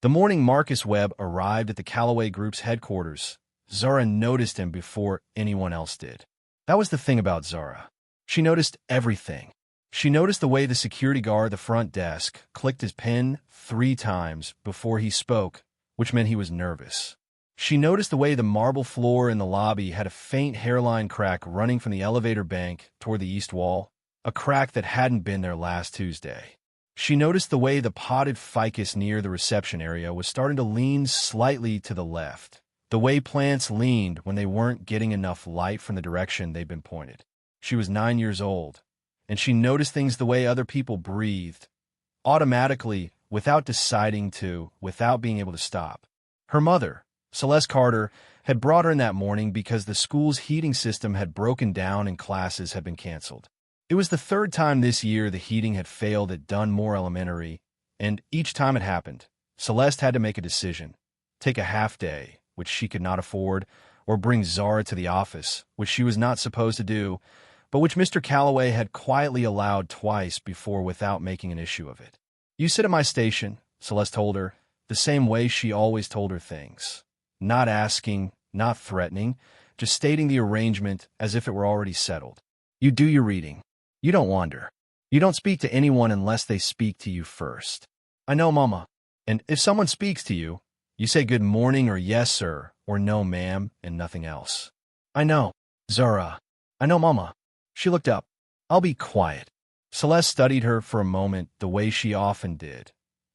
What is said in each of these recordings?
The morning Marcus Webb arrived at the Calloway Group's headquarters, Zara noticed him before anyone else did. That was the thing about Zara. She noticed everything. She noticed the way the security guard at the front desk clicked his pen 3 times before he spoke, which meant he was nervous. She noticed the way the marble floor in the lobby had a faint hairline crack running from the elevator bank toward the east wall, a crack that hadn't been there last Tuesday. She noticed the way the potted ficus near the reception area was starting to lean slightly to the left, the way plants leaned when they weren't getting enough light from the direction they'd been pointed. She was 9 years old, and she noticed things the way other people breathed, automatically, without deciding to, without being able to stop. Her mother, Celeste Carter, had brought her in that morning because the school's heating system had broken down and classes had been canceled. It was the 3rd time this year the heating had failed at Dunmore Elementary, and each time it happened, Celeste had to make a decision: take a half day, which she could not afford, or bring Zara to the office, which she was not supposed to do, but which Mr. Calloway had quietly allowed twice before without making an issue of it. "You sit at my station," Celeste told her, the same way she always told her things. Not asking, not threatening, just stating the arrangement as if it were already settled. "You do your reading. You don't wander. You don't speak to anyone unless they speak to you first." "I know, Mama. And if someone speaks to you, you say good morning or yes, sir, or no, ma'am, and nothing else." "I know, Zara. I know, Mama." She looked up. "I'll be quiet." Celeste studied her for a moment the way she often did,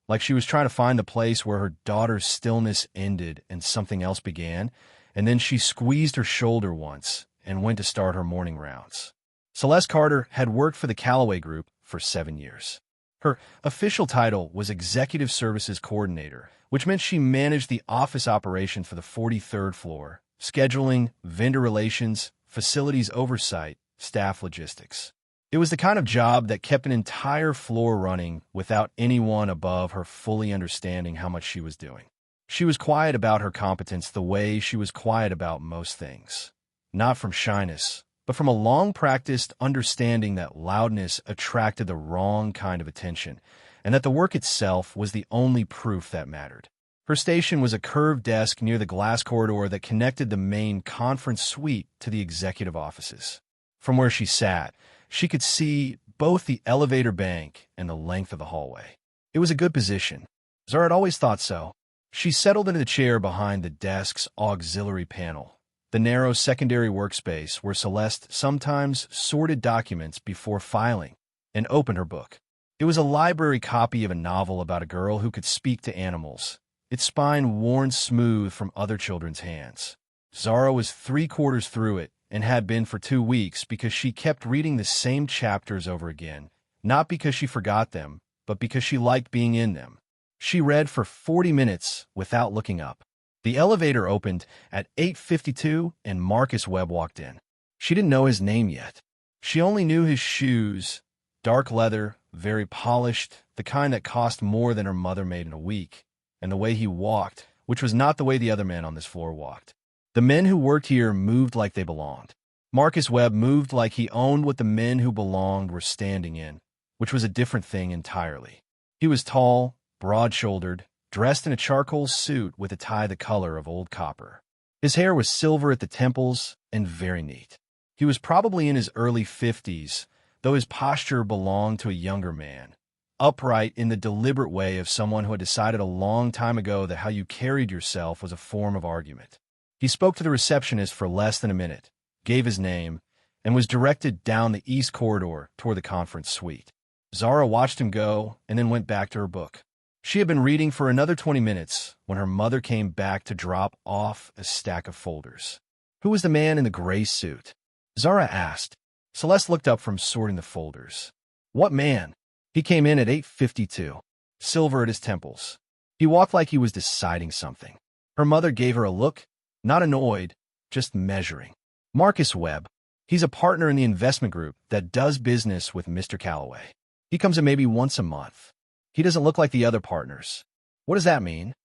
like she was trying to find the place where her daughter's stillness ended and something else began, and then she squeezed her shoulder once and went to start her morning rounds. Celeste Carter had worked for the Calloway Group for 7 years. Her official title was Executive Services Coordinator, which meant she managed the office operation for the 43rd floor, scheduling, vendor relations, facilities oversight, staff logistics. It was the kind of job that kept an entire floor running without anyone above her fully understanding how much she was doing. She was quiet about her competence the way she was quiet about most things. Not from shyness, but from a long-practiced understanding that loudness attracted the wrong kind of attention, and that the work itself was the only proof that mattered. Her station was a curved desk near the glass corridor that connected the main conference suite to the executive offices. From where she sat, she could see both the elevator bank and the length of the hallway. It was a good position. Zara had always thought so. She settled into the chair behind the desk's auxiliary panel, the narrow secondary workspace where Celeste sometimes sorted documents before filing, and opened her book. It was a library copy of a novel about a girl who could speak to animals, its spine worn smooth from other children's hands. Zara was 3/4 through it and had been for 2 weeks because she kept reading the same chapters over again, not because she forgot them, but because she liked being in them. She read for 40 minutes without looking up. The elevator opened at 8:52 and Marcus Webb walked in. She didn't know his name yet. She only knew his shoes, dark leather, very polished, the kind that cost more than her mother made in a week, and the way he walked, which was not the way the other men on this floor walked. The men who worked here moved like they belonged. Marcus Webb moved like he owned what the men who belonged were standing in, which was a different thing entirely. He was tall, broad-shouldered, dressed in a charcoal suit with a tie the color of old copper. His hair was silver at the temples and very neat. He was probably in his early 50s, though his posture belonged to a younger man, upright in the deliberate way of someone who had decided a long time ago that how you carried yourself was a form of argument. He spoke to the receptionist for less than a minute, gave his name, and was directed down the east corridor toward the conference suite. Zara watched him go and then went back to her book. She had been reading for another 20 minutes when her mother came back to drop off a stack of folders. "Who was the man in the gray suit?" Zara asked. Celeste looked up from sorting the folders. "What man?" "He came in at 8:52, silver at his temples. He walked like he was deciding something." Her mother gave her a look, not annoyed, just measuring. "Marcus Webb. He's a partner in the investment group that does business with Mr. Calloway. He comes in maybe once a month. He doesn't look like the other partners." "What does that mean?"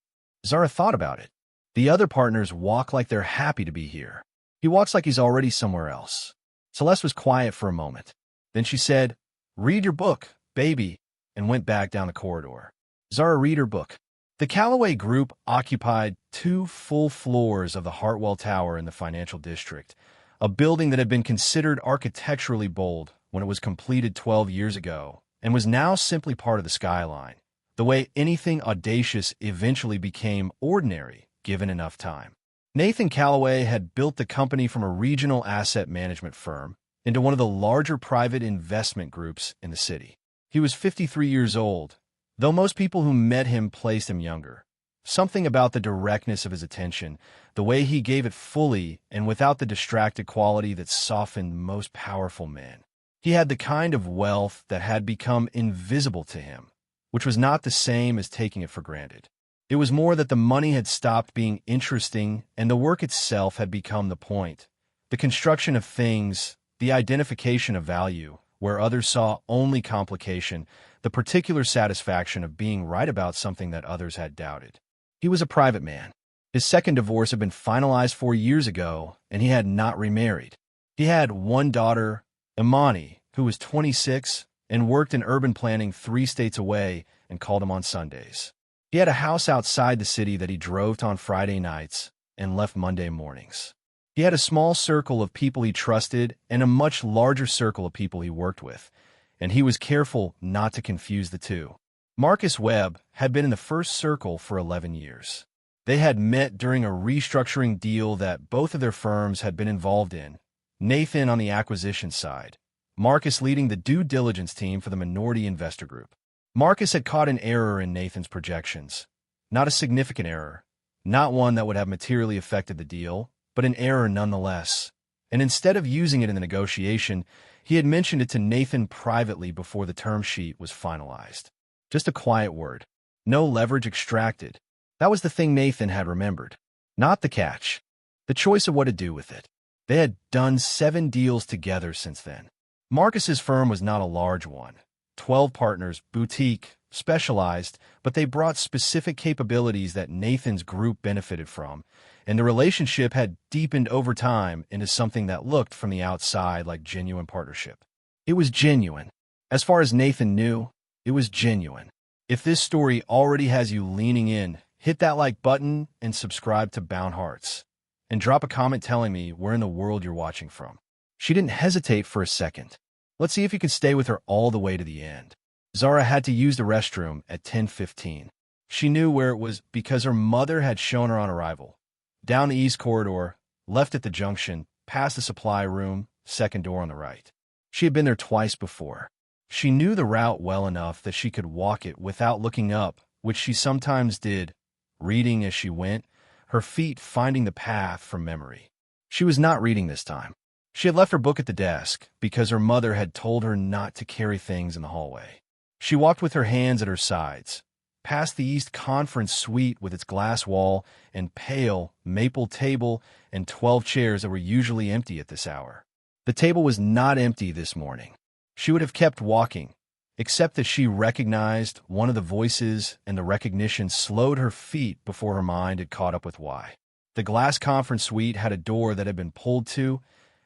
Zara thought about it. "The other partners walk like they're happy to be here. He walks like he's already somewhere else." Celeste was quiet for a moment. Then she said, "Read your book, baby," and went back down the corridor. Zara read her book. The Calloway Group occupied 2 full floors of the Hartwell Tower in the financial district, a building that had been considered architecturally bold when it was completed 12 years ago and was now simply part of the skyline, the way anything audacious eventually became ordinary given enough time. Nathan Calloway had built the company from a regional asset management firm into one of the larger private investment groups in the city. He was 53 years old, though most people who met him placed him younger. Something about the directness of his attention, the way he gave it fully and without the distracted quality that softened most powerful men. He had the kind of wealth that had become invisible to him, which was not the same as taking it for granted. It was more that the money had stopped being interesting and the work itself had become the point. The construction of things, the identification of value, where others saw only complication, the particular satisfaction of being right about something that others had doubted. He was a private man. His second divorce had been finalized 4 years ago, and he had not remarried. He had one daughter, Imani, who was 26 and worked in urban planning 3 states away and called him on Sundays. He had a house outside the city that he drove to on Friday nights and left Monday mornings. He had a small circle of people he trusted and a much larger circle of people he worked with, and he was careful not to confuse the two. Marcus Webb had been in the first circle for 11 years. They had met during a restructuring deal that both of their firms had been involved in, Nathan on the acquisition side, Marcus leading the due diligence team for the minority investor group. Marcus had caught an error in Nathan's projections. Not a significant error, not one that would have materially affected the deal, but an error nonetheless. And instead of using it in the negotiation, he had mentioned it to Nathan privately before the term sheet was finalized. Just a quiet word. No leverage extracted. That was the thing Nathan had remembered. Not the catch. The choice of what to do with it. They had done 7 deals together since then. Marcus's firm was not a large one. 12 partners, boutique, specialized, but they brought specific capabilities that Nathan's group benefited from, and the relationship had deepened over time into something that looked from the outside like genuine partnership. It was genuine. As far as Nathan knew, it was genuine. If this story already has you leaning in, hit that like button and subscribe to Bound Hearts. And drop a comment telling me where in the world you're watching from. She didn't hesitate for a second. Let's see if you can stay with her all the way to the end. Zara had to use the restroom at 10:15. She knew where it was because her mother had shown her on arrival. Down the east corridor, left at the junction, past the supply room, second door on the right. She had been there twice before. She knew the route well enough that she could walk it without looking up, which she sometimes did, reading as she went, her feet finding the path from memory. She was not reading this time. She had left her book at the desk because her mother had told her not to carry things in the hallway. She walked with her hands at her sides, past the East Conference suite with its glass wall and pale maple table and 12 chairs that were usually empty at this hour. The table was not empty this morning. She would have kept walking, except that she recognized one of the voices, and the recognition slowed her feet before her mind had caught up with why. The glass conference suite had a door that had been pulled to,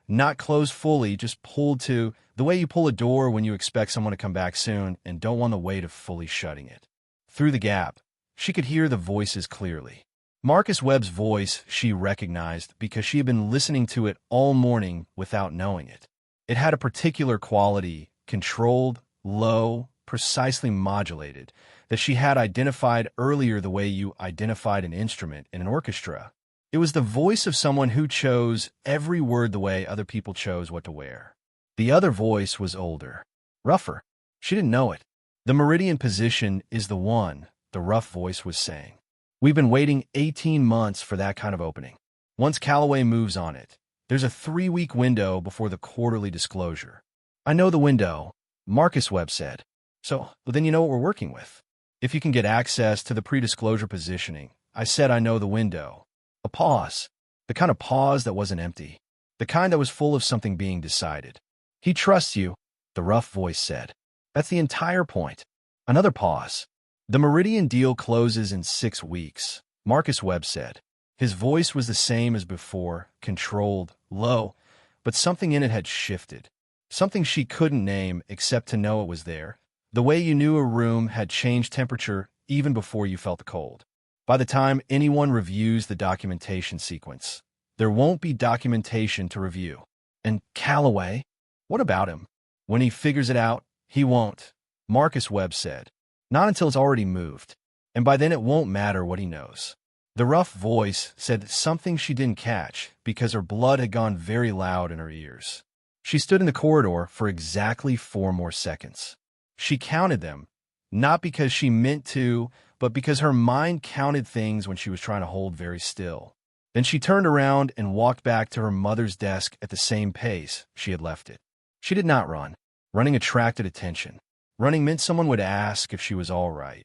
not closed fully, just pulled to, the way you pull a door when you expect someone to come back soon and don't want the weight of fully shutting it. Through the gap, she could hear the voices clearly. Marcus Webb's voice she recognized because she had been listening to it all morning without knowing it. It had a particular quality, controlled, low, precisely modulated, that she had identified earlier the way you identified an instrument in an orchestra. It was the voice of someone who chose every word the way other people chose what to wear. The other voice was older, rougher. She didn't know it. The meridian position is the one, the rough voice was saying. We've been waiting 18 months for that kind of opening. Once Calloway moves on it, there's a 3-week window before the quarterly disclosure. I know the window, Marcus Webb said. So, then you know what we're working with. If you can get access to the pre-disclosure positioning, I said I know the window. A pause. The kind of pause that wasn't empty. The kind that was full of something being decided. He trusts you, the rough voice said. That's the entire point. Another pause. The Meridian deal closes in 6 weeks, Marcus Webb said. His voice was the same as before, controlled, low, but something in it had shifted. Something she couldn't name except to know it was there. The way you knew a room had changed temperature even before you felt the cold. By the time anyone reviews the documentation sequence, there won't be documentation to review. And Calloway? What about him? When he figures it out, he won't, Marcus Webb said. Not until it's already moved. And by then it won't matter what he knows. The rough voice said something she didn't catch because her blood had gone very loud in her ears. She stood in the corridor for exactly 4 more seconds. She counted them, not because she meant to, but because her mind counted things when she was trying to hold very still. Then she turned around and walked back to her mother's desk at the same pace she had left it. She did not run. Running attracted attention. Running meant someone would ask if she was all right.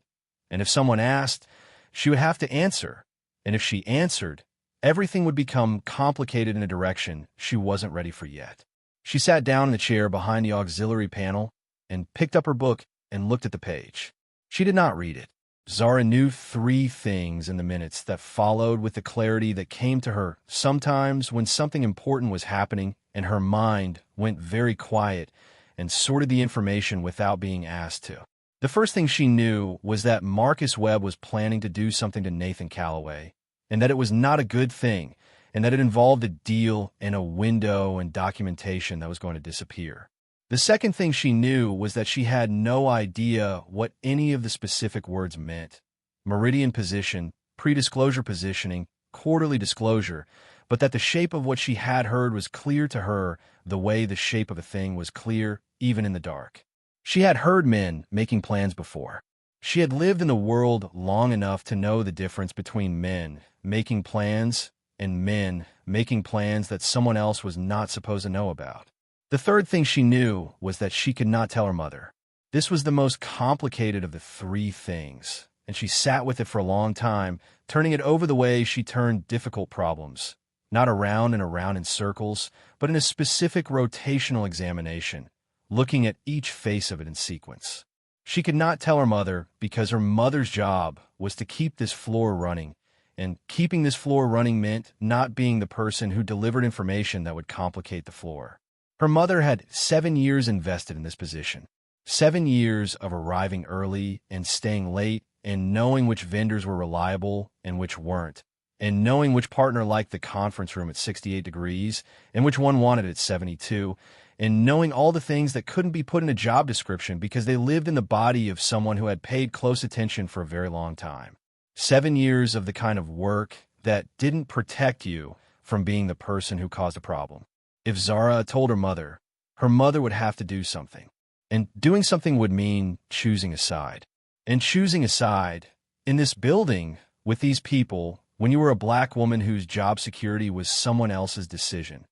And if someone asked, she would have to answer. And if she answered, everything would become complicated in a direction she wasn't ready for yet. She sat down in the chair behind the auxiliary panel and picked up her book and looked at the page. She did not read it. Zara knew 3 things in the minutes that followed with the clarity that came to her sometimes when something important was happening and her mind went very quiet and sorted the information without being asked to. The first thing she knew was that Marcus Webb was planning to do something to Nathan Calloway, and that it was not a good thing, and that it involved a deal and a window and documentation that was going to disappear. The second thing she knew was that she had no idea what any of the specific words meant. Meridian position, pre-disclosure positioning, quarterly disclosure, but that the shape of what she had heard was clear to her the way the shape of a thing was clear even in the dark. She had heard men making plans before. She had lived in the world long enough to know the difference between men making plans and men making plans that someone else was not supposed to know about. The third thing she knew was that she could not tell her mother. This was the most complicated of the 3 things, and she sat with it for a long time, turning it over the way she turned difficult problems, not around and around in circles, but in a specific rotational examination, looking at each face of it in sequence. She could not tell her mother because her mother's job was to keep this floor running, and keeping this floor running meant not being the person who delivered information that would complicate the floor. Her mother had 7 years invested in this position, 7 years of arriving early and staying late and knowing which vendors were reliable and which weren't, and knowing which partner liked the conference room at 68 degrees and which one wanted it at 72, and knowing all the things that couldn't be put in a job description because they lived in the body of someone who had paid close attention for a very long time. 7 years of the kind of work that didn't protect you from being the person who caused a problem. If Zara told her mother would have to do something. And doing something would mean choosing a side. And choosing a side in this building with these people when you were a black woman whose job security was someone else's decision.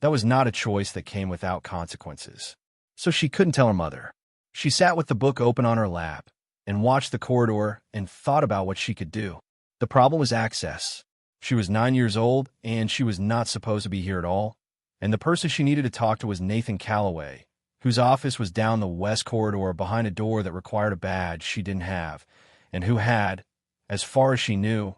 That was not a choice that came without consequences. So she couldn't tell her mother. She sat with the book open on her lap and watched the corridor and thought about what she could do. The problem was access. She was 9 years old and she was not supposed to be here at all. And the person she needed to talk to was Nathan Calloway, whose office was down the west corridor behind a door that required a badge she didn't have, and who had, as far as she knew,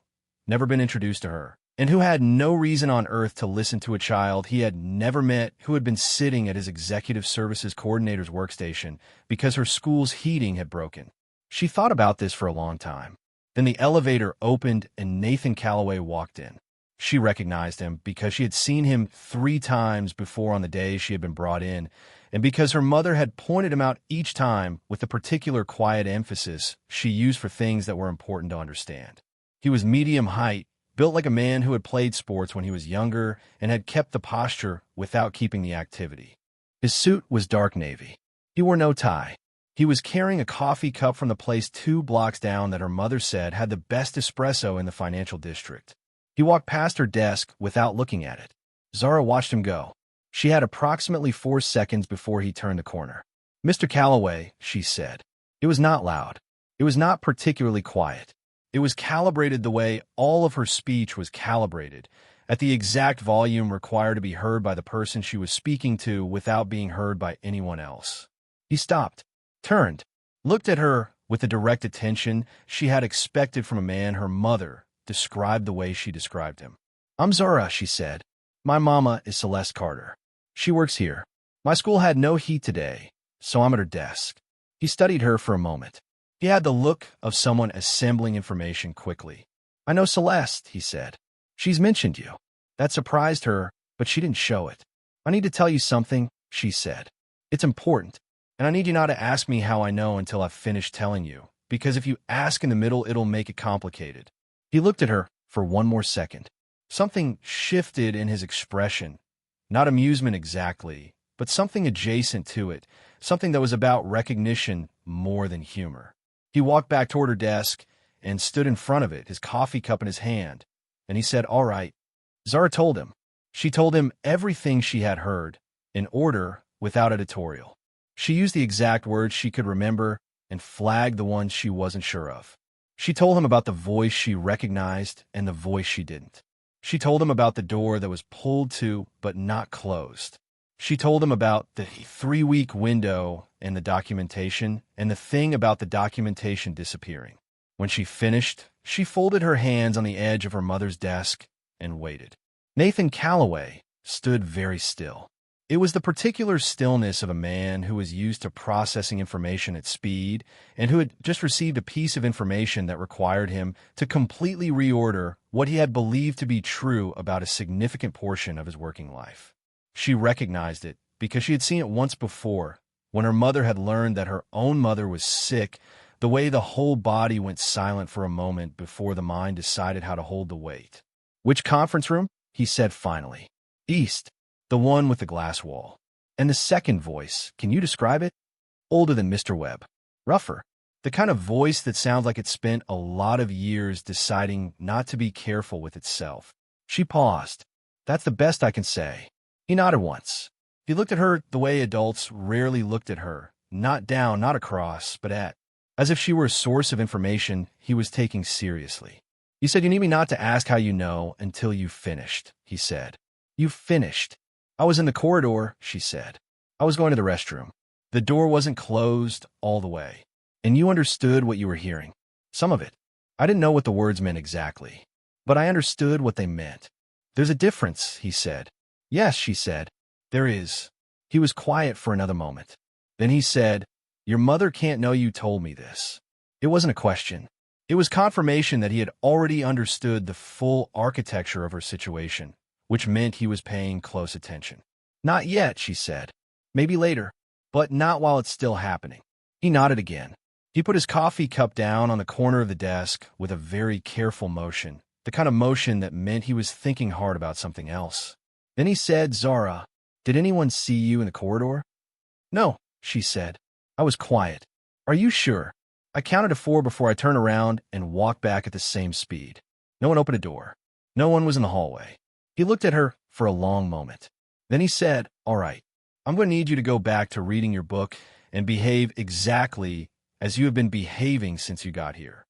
never been introduced to her, and who had no reason on earth to listen to a child he had never met who had been sitting at his executive services coordinator's workstation because her school's heating had broken. She thought about this for a long time. Then the elevator opened and Nathan Calloway walked in. She recognized him because she had seen him 3 times before on the day she had been brought in, and because her mother had pointed him out each time with the particular quiet emphasis she used for things that were important to understand. He was medium height, built like a man who had played sports when he was younger and had kept the posture without keeping the activity. His suit was dark navy. He wore no tie. He was carrying a coffee cup from the place 2 blocks down that her mother said had the best espresso in the financial district. He walked past her desk without looking at it. Zara watched him go. She had approximately 4 seconds before he turned the corner. "Mr. Calloway," she said. It was not loud. It was not particularly quiet. It was calibrated the way all of her speech was calibrated, at the exact volume required to be heard by the person she was speaking to without being heard by anyone else. He stopped, turned, looked at her with the direct attention she had expected from a man her mother described the way she described him. "I'm Zara," she said. "My mama is Celeste Carter. She works here. My school had no heat today, so I'm at her desk." He studied her for a moment. He had the look of someone assembling information quickly. "I know Celeste," he said. "She's mentioned you." That surprised her, but she didn't show it. "I need to tell you something," she said. "It's important, and I need you not to ask me how I know until I've finished telling you, because if you ask in the middle, it'll make it complicated." He looked at her for one more second. Something shifted in his expression. Not amusement exactly, but something adjacent to it, something that was about recognition more than humor. He walked back toward her desk and stood in front of it, his coffee cup in his hand, and he said, "All right." Zara told him. She told him everything she had heard, in order, without editorial. She used the exact words she could remember and flagged the ones she wasn't sure of. She told him about the voice she recognized and the voice she didn't. She told him about the door that was pulled to but not closed. She told him about the 3-week window and the documentation, and the thing about the documentation disappearing. When she finished, she folded her hands on the edge of her mother's desk and waited. Nathan Calloway stood very still. It was the particular stillness of a man who was used to processing information at speed and who had just received a piece of information that required him to completely reorder what he had believed to be true about a significant portion of his working life. She recognized it because she had seen it once before, when her mother had learned that her own mother was sick, the way the whole body went silent for a moment before the mind decided how to hold the weight. "Which conference room?" he said finally. "East. The one with the glass wall." "And the second voice, can you describe it?" "Older than Mr. Webb. Rougher. The kind of voice that sounds like it spent a lot of years deciding not to be careful with itself." She paused. "That's the best I can say." He nodded once. He looked at her the way adults rarely looked at her, not down, not across, but at, as if she were a source of information he was taking seriously. "You said you need me not to ask how you know until you've finished," he said. "You've finished." "I was in the corridor," she said. "I was going to the restroom. The door wasn't closed all the way. And you understood what you were hearing." "Some of it. I didn't know what the words meant exactly, but I understood what they meant." "There's a difference," he said. "Yes," she said. "There is." He was quiet for another moment. Then he said, "Your mother can't know you told me this." It wasn't a question. It was confirmation that he had already understood the full architecture of her situation, which meant he was paying close attention. "Not yet," she said. "Maybe later, but not while it's still happening." He nodded again. He put his coffee cup down on the corner of the desk with a very careful motion, the kind of motion that meant he was thinking hard about something else. Then he said, "Zara, did anyone see you in the corridor?" "No," she said. "I was quiet." "Are you sure?" "I counted to 4 before I turned around and walked back at the same speed. No one opened a door. No one was in the hallway." He looked at her for a long moment. Then he said, "All right, I'm going to need you to go back to reading your book and behave exactly as you have been behaving since you got here."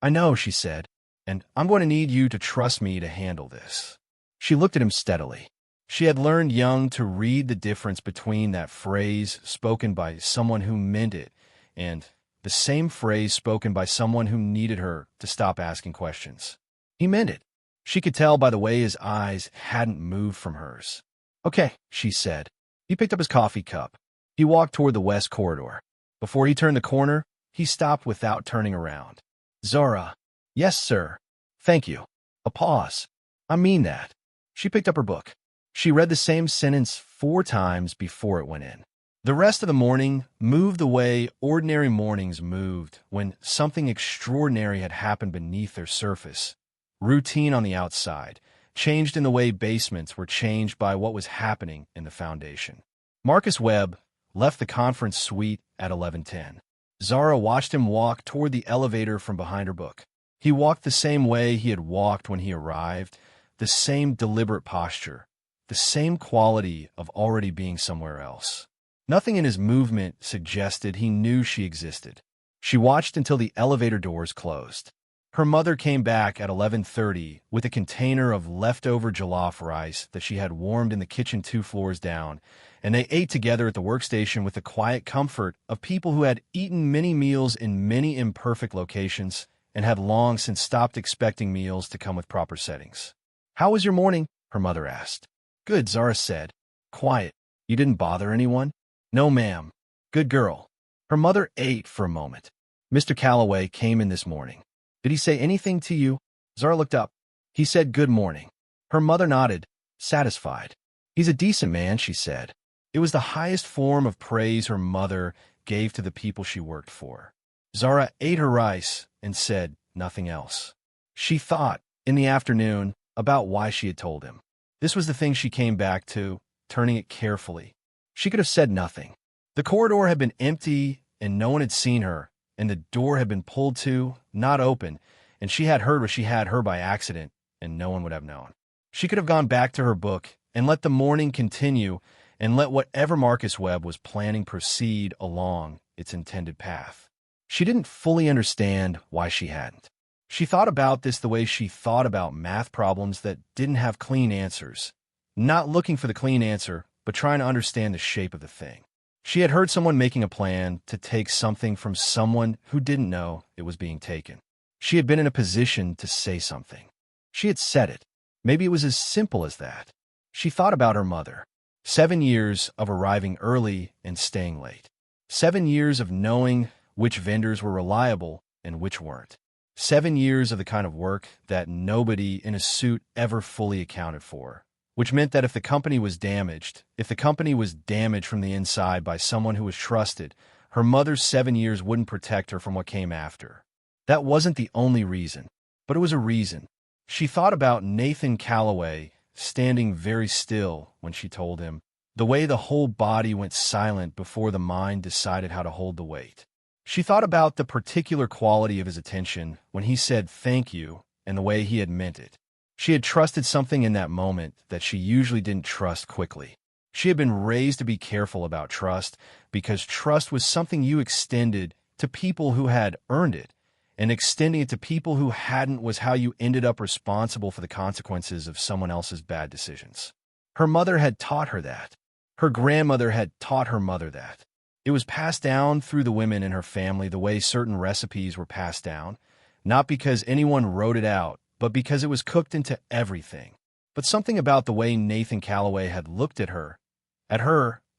"I know," she said, "and I'm going to need you to trust me to handle this." She looked at him steadily. She had learned young to read the difference between that phrase spoken by someone who meant it and the same phrase spoken by someone who needed her to stop asking questions. He meant it. She could tell by the way his eyes hadn't moved from hers. "Okay," she said. He picked up his coffee cup. He walked toward the west corridor. Before he turned the corner, he stopped without turning around. "Zara." "Yes, sir." "Thank you." A pause. "I mean that." She picked up her book. She read the same sentence 4 times before it went in. The rest of the morning moved the way ordinary mornings moved when something extraordinary had happened beneath their surface. Routine on the outside, changed in the way basements were changed by what was happening in the foundation. Marcus Webb left the conference suite at 11:10. Zara watched him walk toward the elevator from behind her book. He walked the same way he had walked when he arrived, the same deliberate posture, the same quality of already being somewhere else. Nothing in his movement suggested he knew she existed. She watched until the elevator doors closed. Her mother came back at 11:30 with a container of leftover jollof rice that she had warmed in the kitchen 2 floors down, and they ate together at the workstation with the quiet comfort of people who had eaten many meals in many imperfect locations and had long since stopped expecting meals to come with proper settings. "How was your morning?" her mother asked. "Good," Zara said. "Quiet. You didn't bother anyone?" "No, ma'am." "Good girl." Her mother ate for a moment. Mr. Calloway came in this morning. Did he say anything to you? Zara looked up. He said good morning. Her mother nodded, satisfied. He's a decent man, she said. It was the highest form of praise her mother gave to the people she worked for. Zara ate her rice and said nothing else. She thought, in the afternoon, about why she had told him. This was the thing she came back to, turning it carefully. She could have said nothing. The corridor had been empty and no one had seen her, and the door had been pulled to, not open, and she had heard what she had heard by accident, and no one would have known. She could have gone back to her book and let the morning continue and let whatever Marcus Webb was planning proceed along its intended path. She didn't fully understand why she hadn't. She thought about this the way she thought about math problems that didn't have clean answers, not looking for the clean answer, but trying to understand the shape of the thing. She had heard someone making a plan to take something from someone who didn't know it was being taken. She had been in a position to say something. She had said it. Maybe it was as simple as that. She thought about her mother. 7 years of arriving early and staying late. 7 years of knowing which vendors were reliable and which weren't. 7 years of the kind of work that nobody in a suit ever fully accounted for, which meant that if the company was damaged from the inside by someone who was trusted, her mother's 7 years wouldn't protect her from what came after. That wasn't the only reason, but it was a reason. She thought about Nathan Calloway standing very still when she told him, the way the whole body went silent before the mind decided how to hold the weight. She thought about the particular quality of his attention when he said thank you and the way he had meant it. She had trusted something in that moment that she usually didn't trust quickly. She had been raised to be careful about trust because trust was something you extended to people who had earned it, and extending it to people who hadn't was how you ended up responsible for the consequences of someone else's bad decisions. Her mother had taught her that. Her grandmother had taught her mother that. It was passed down through the women in her family the way certain recipes were passed down, not because anyone wrote it out, but because it was cooked into everything. But something about the way Nathan Calloway had looked at her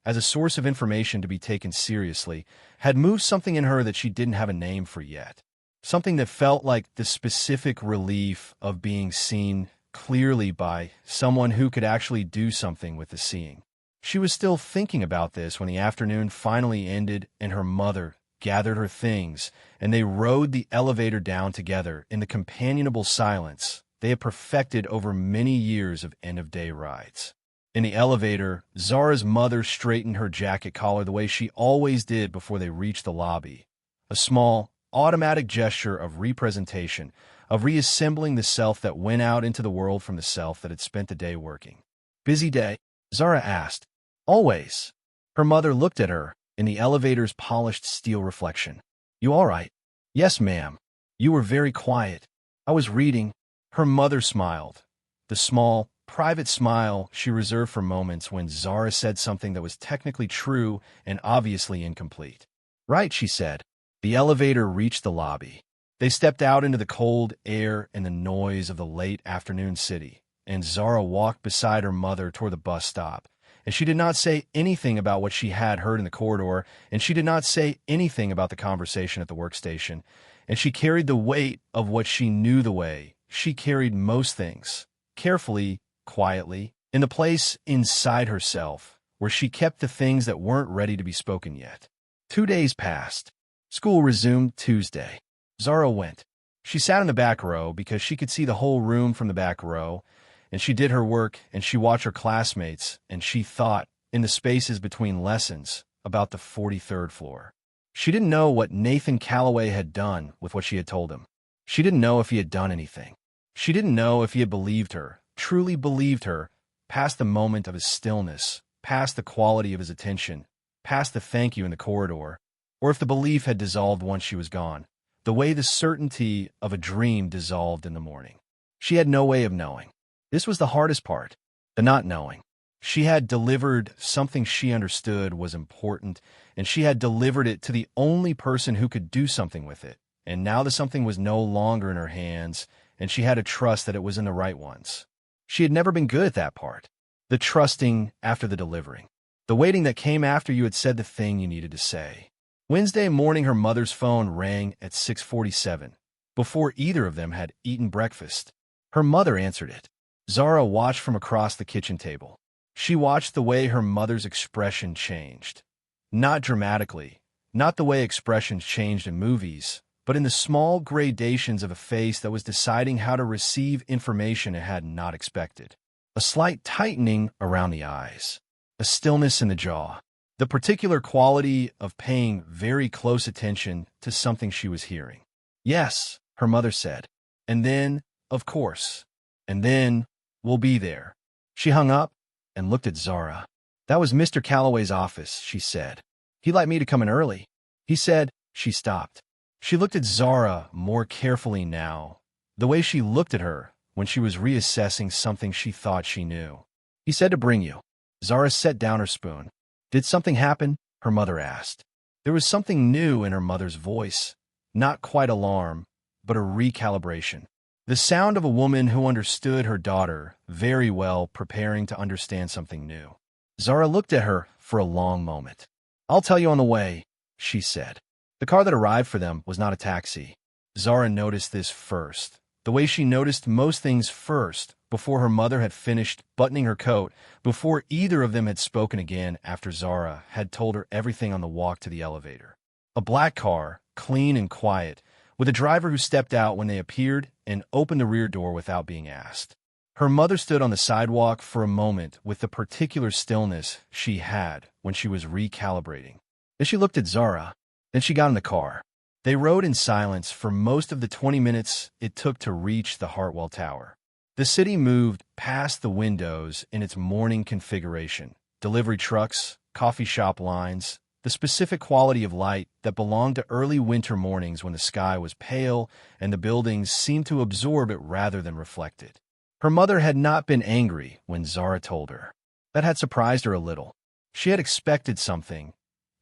as a source of information to be taken seriously, had moved something in her that she didn't have a name for yet. Something that felt like the specific relief of being seen clearly by someone who could actually do something with the seeing. She was still thinking about this when the afternoon finally ended and her mother gathered her things, and they rode the elevator down together in the companionable silence they had perfected over many years of end-of-day rides. In the elevator, Zara's mother straightened her jacket collar the way she always did before they reached the lobby, a small, automatic gesture of representation, of reassembling the self that went out into the world from the self that had spent the day working. Busy day? Zara asked. Always. Her mother looked at her in the elevator's polished steel reflection. You all right? Yes, ma'am. You were very quiet. I was reading. Her mother smiled. The small, private smile she reserved for moments when Zara said something that was technically true and obviously incomplete. Right, she said. The elevator reached the lobby. They stepped out into the cold air and the noise of the late afternoon city, and Zara walked beside her mother toward the bus stop. And she did not say anything about what she had heard in the corridor, and she did not say anything about the conversation at the workstation, and she carried the weight of what she knew the way she carried most things, carefully, quietly, in the place inside herself, where she kept the things that weren't ready to be spoken yet. 2 days passed. School resumed Tuesday. Zara went. She sat in the back row because she could see the whole room from the back row, and she did her work, and she watched her classmates, and she thought, in the spaces between lessons, about the 43rd floor. She didn't know what Nathan Calloway had done with what she had told him. She didn't know if he had done anything. She didn't know if he had believed her, truly believed her, past the moment of his stillness, past the quality of his attention, past the thank you in the corridor, or if the belief had dissolved once she was gone, the way the certainty of a dream dissolved in the morning. She had no way of knowing. This was the hardest part, the not knowing. She had delivered something she understood was important, and she had delivered it to the only person who could do something with it. And now the something was no longer in her hands, and she had to trust that it was in the right ones. She had never been good at that part. The trusting after the delivering. The waiting that came after you had said the thing you needed to say. Wednesday morning, her mother's phone rang at 6:47, before either of them had eaten breakfast. Her mother answered it. Zara watched from across the kitchen table. She watched the way her mother's expression changed. Not dramatically, not the way expressions changed in movies, but in the small gradations of a face that was deciding how to receive information it had not expected. A slight tightening around the eyes, a stillness in the jaw, the particular quality of paying very close attention to something she was hearing. "Yes," her mother said. "And then, of course. And then, we'll be there." She hung up and looked at Zara. "That was Mr. Calloway's office," she said. "He'd like me to come in early." He said. She stopped. She looked at Zara more carefully now, the way she looked at her when she was reassessing something she thought she knew. "He said to bring you." Zara set down her spoon. "Did something happen?" her mother asked. There was something new in her mother's voice, not quite alarm, but a recalibration. The sound of a woman who understood her daughter very well, preparing to understand something new. Zara looked at her for a long moment. "I'll tell you on the way," she said. The car that arrived for them was not a taxi. Zara noticed this first, the way she noticed most things first, before her mother had finished buttoning her coat, before either of them had spoken again after Zara had told her everything on the walk to the elevator. A black car, clean and quiet, with a driver who stepped out when they appeared and opened the rear door without being asked. Her mother stood on the sidewalk for a moment with the particular stillness she had when she was recalibrating. Then she looked at Zara. Then she got in the car. They rode in silence for most of the 20 minutes it took to reach the Hartwell Tower. The city moved past the windows in its morning configuration. Delivery trucks, coffee shop lines, the specific quality of light that belonged to early winter mornings when the sky was pale and the buildings seemed to absorb it rather than reflect it. Her mother had not been angry when Zara told her. That had surprised her a little. She had expected something.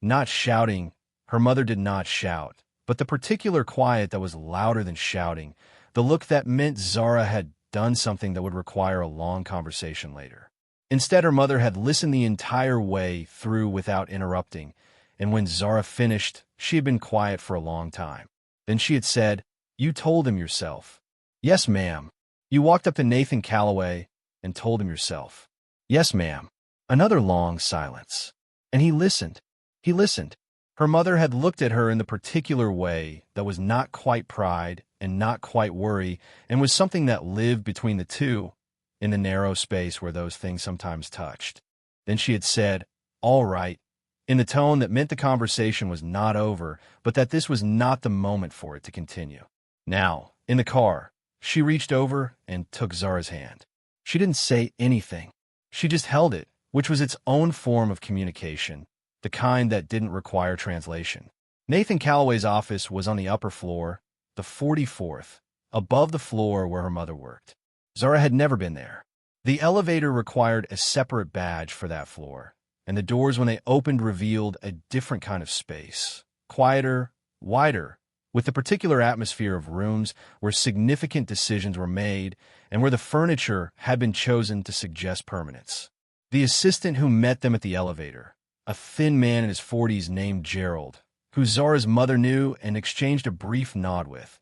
Not shouting. Her mother did not shout, but the particular quiet that was louder than shouting, the look that meant Zara had done something that would require a long conversation later. Instead, her mother had listened the entire way through without interrupting, and when Zara finished, she had been quiet for a long time. Then she had said, "You told him yourself." "Yes, ma'am." "You walked up to Nathan Calloway and told him yourself." "Yes, ma'am." Another long silence. And he listened. He listened. Her mother had looked at her in the particular way that was not quite pride and not quite worry, and was something that lived between the two, in the narrow space where those things sometimes touched. Then she had said, "All right," in the tone that meant the conversation was not over, but that this was not the moment for it to continue. Now, in the car, she reached over and took Zara's hand. She didn't say anything. She just held it, which was its own form of communication, the kind that didn't require translation. Nathan Calloway's office was on the upper floor, the 44th, above the floor where her mother worked. Zara had never been there. The elevator required a separate badge for that floor, and the doors when they opened revealed a different kind of space, quieter, wider, with the particular atmosphere of rooms where significant decisions were made and where the furniture had been chosen to suggest permanence. The assistant who met them at the elevator, a thin man in his 40s named Gerald, who Zara's mother knew and exchanged a brief nod with,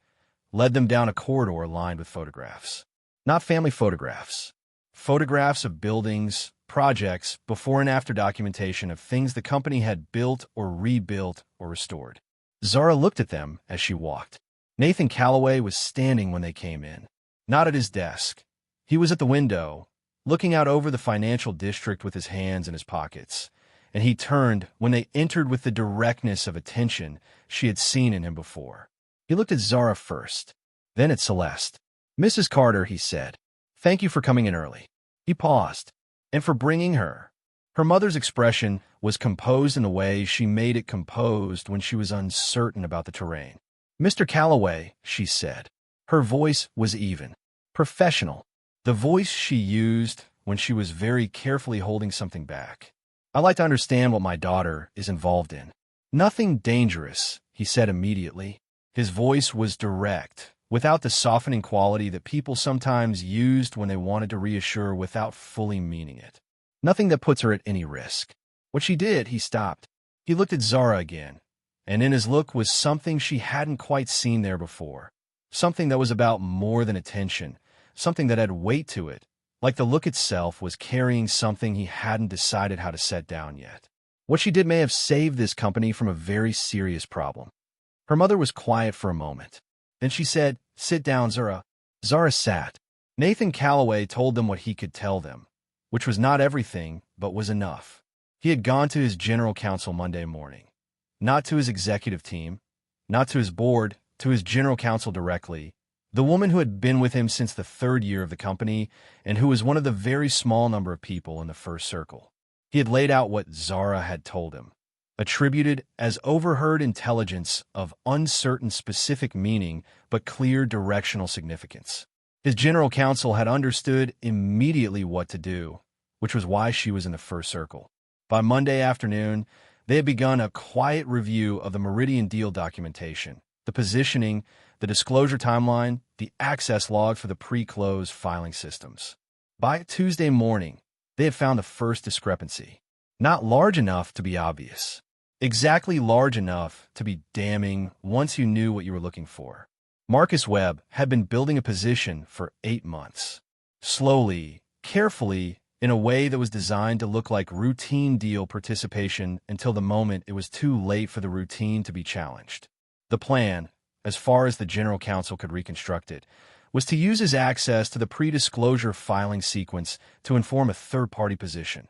led them down a corridor lined with photographs. Not family photographs. Photographs of buildings, projects, before and after documentation of things the company had built or rebuilt or restored. Zara looked at them as she walked. Nathan Calloway was standing when they came in. Not at his desk. He was at the window, looking out over the financial district with his hands in his pockets, and he turned when they entered with the directness of attention she had seen in him before. He looked at Zara first, then at Celeste. "Mrs. Carter," he said, "thank you for coming in early." He paused, and for bringing her. Her mother's expression was composed in the way she made it composed when she was uncertain about the terrain. "Mr. Calloway," she said. Her voice was even, professional, the voice she used when she was very carefully holding something back. "I'd like to understand what my daughter is involved in." "Nothing dangerous," he said immediately. His voice was direct, without the softening quality that people sometimes used when they wanted to reassure without fully meaning it. "Nothing that puts her at any risk." What she did, he stopped. He looked at Zara again. and in his look was something she hadn't quite seen there before. Something that was about more than attention, something that had weight to it, like the look itself was carrying something he hadn't decided how to set down yet. What she did may have saved this company from a very serious problem. Her mother was quiet for a moment. Then she said, "Sit down, Zara." Zara sat. Nathan Calloway told them what he could tell them, which was not everything, but was enough. He had gone to his general counsel Monday morning. Not to his executive team, not to his board, to his general counsel directly, the woman who had been with him since the 3rd year of the company and who was one of the very small number of people in the first circle. He had laid out what Zara had told him, attributed as overheard intelligence of uncertain specific meaning but clear directional significance. His general counsel had understood immediately what to do, which was why she was in the first circle. By Monday afternoon, they had begun a quiet review of the Meridian deal documentation, the positioning, the disclosure timeline, the access log for the pre-close filing systems. By Tuesday morning, they had found the first discrepancy. Not large enough to be obvious. Exactly large enough to be damning once you knew what you were looking for. Marcus Webb had been building a position for 8 months. Slowly, carefully, in a way that was designed to look like routine deal participation until the moment it was too late for the routine to be challenged. The plan, as far as the general counsel could reconstruct it, was to use his access to the pre-disclosure filing sequence to inform a third-party position.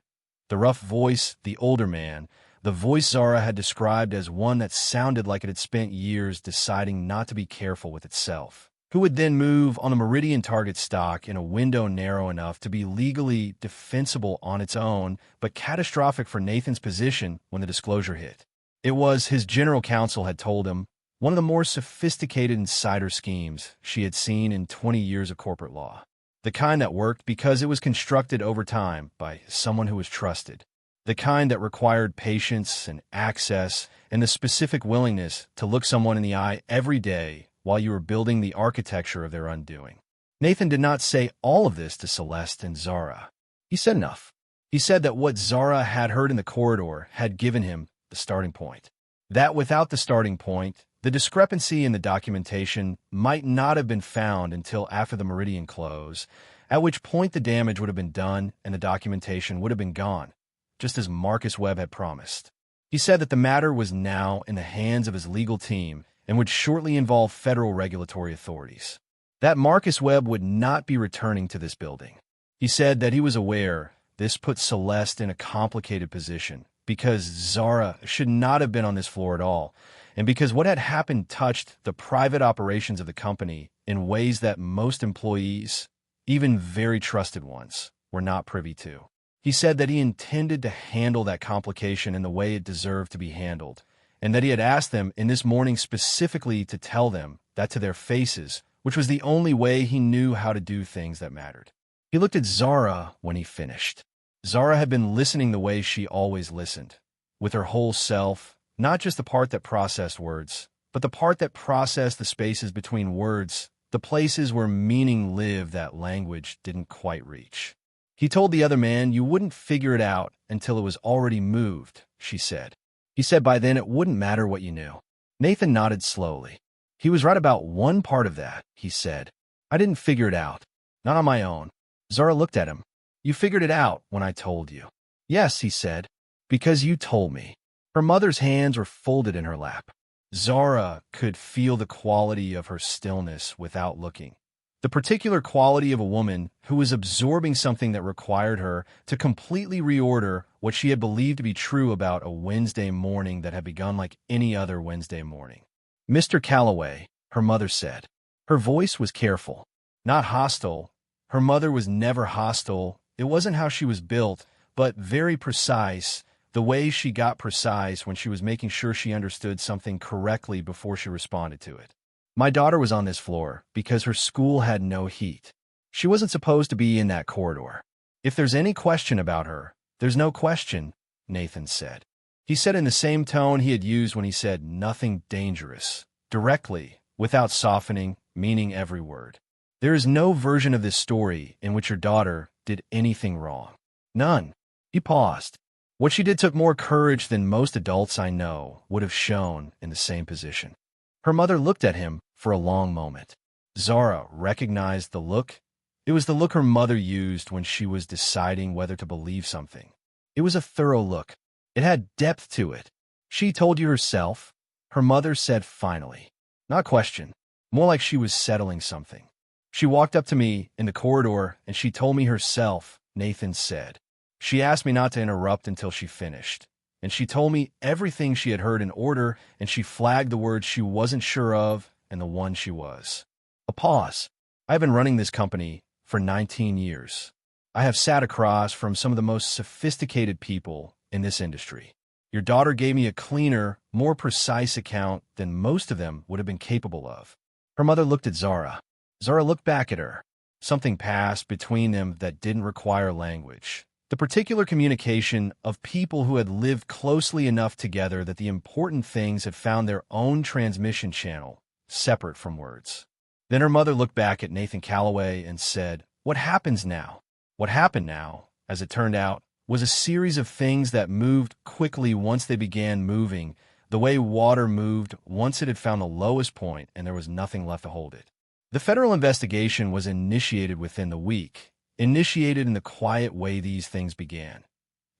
The rough voice, the older man, the voice Zara had described as one that sounded like it had spent years deciding not to be careful with itself, who would then move on the Meridian target stock in a window narrow enough to be legally defensible on its own, but catastrophic for Nathan's position when the disclosure hit. It was, his general counsel had told him, one of the more sophisticated insider schemes she had seen in 20 years of corporate law. The kind that worked because it was constructed over time by someone who was trusted. The kind that required patience and access and the specific willingness to look someone in the eye every day while you were building the architecture of their undoing. Nathan did not say all of this to Celeste and Zara. He said enough. He said that what Zara had heard in the corridor had given him the starting point. That without the starting point, the discrepancy in the documentation might not have been found until after the Meridian close, at which point the damage would have been done and the documentation would have been gone, just as Marcus Webb had promised. He said that the matter was now in the hands of his legal team and would shortly involve federal regulatory authorities. That Marcus Webb would not be returning to this building. He said that he was aware this put Celeste in a complicated position because Zara should not have been on this floor at all, and because what had happened touched the private operations of the company in ways that most employees, even very trusted ones, were not privy to. He said that he intended to handle that complication in the way it deserved to be handled, and that he had asked them in this morning specifically to tell them that to their faces, which was the only way he knew how to do things that mattered. He looked at Zara when he finished. Zara had been listening the way she always listened, with her whole self, not just the part that processed words, but the part that processed the spaces between words, the places where meaning lived that language didn't quite reach. He told the other man you wouldn't figure it out until it was already moved, she said. He said by then it wouldn't matter what you knew. Nathan nodded slowly. He was right about one part of that, he said. I didn't figure it out. Not on my own. Zara looked at him. You figured it out when I told you. Yes, he said. Because you told me. Her mother's hands were folded in her lap. Zara could feel the quality of her stillness without looking. The particular quality of a woman who was absorbing something that required her to completely reorder what she had believed to be true about a Wednesday morning that had begun like any other Wednesday morning. Mr. Calloway, her mother said. Her voice was careful, not hostile. Her mother was never hostile. It wasn't how she was built, but very precise, the way she got precise when she was making sure she understood something correctly before she responded to it. My daughter was on this floor because her school had no heat. She wasn't supposed to be in that corridor. If there's any question about her, there's no question, Nathan said. He said in the same tone he had used when he said nothing dangerous, directly, without softening, meaning every word. There is no version of this story in which your daughter did anything wrong. None. He paused. What she did took more courage than most adults I know would have shown in the same position. Her mother looked at him for a long moment. Zara recognized the look. It was the look her mother used when she was deciding whether to believe something. It was a thorough look. It had depth to it. "She told you herself?" Her mother said finally. Not question, more like she was settling something. "She walked up to me in the corridor and she told me herself," Nathan said. "She asked me not to interrupt until she finished. And she told me everything she had heard in order, and she flagged the words she wasn't sure of and the one she was." A pause. "I've been running this company for 19 years. I have sat across from some of the most sophisticated people in this industry. Your daughter gave me a cleaner, more precise account than most of them would have been capable of." Her mother looked at Zara. Zara looked back at her. Something passed between them that didn't require language. The particular communication of people who had lived closely enough together that the important things had found their own transmission channel, separate from words. Then her mother looked back at Nathan Calloway and said, "What happens now?" What happened now, as it turned out, was a series of things that moved quickly once they began moving, the way water moved once it had found the lowest point and there was nothing left to hold it. The federal investigation was initiated within the week, initiated in the quiet way these things began.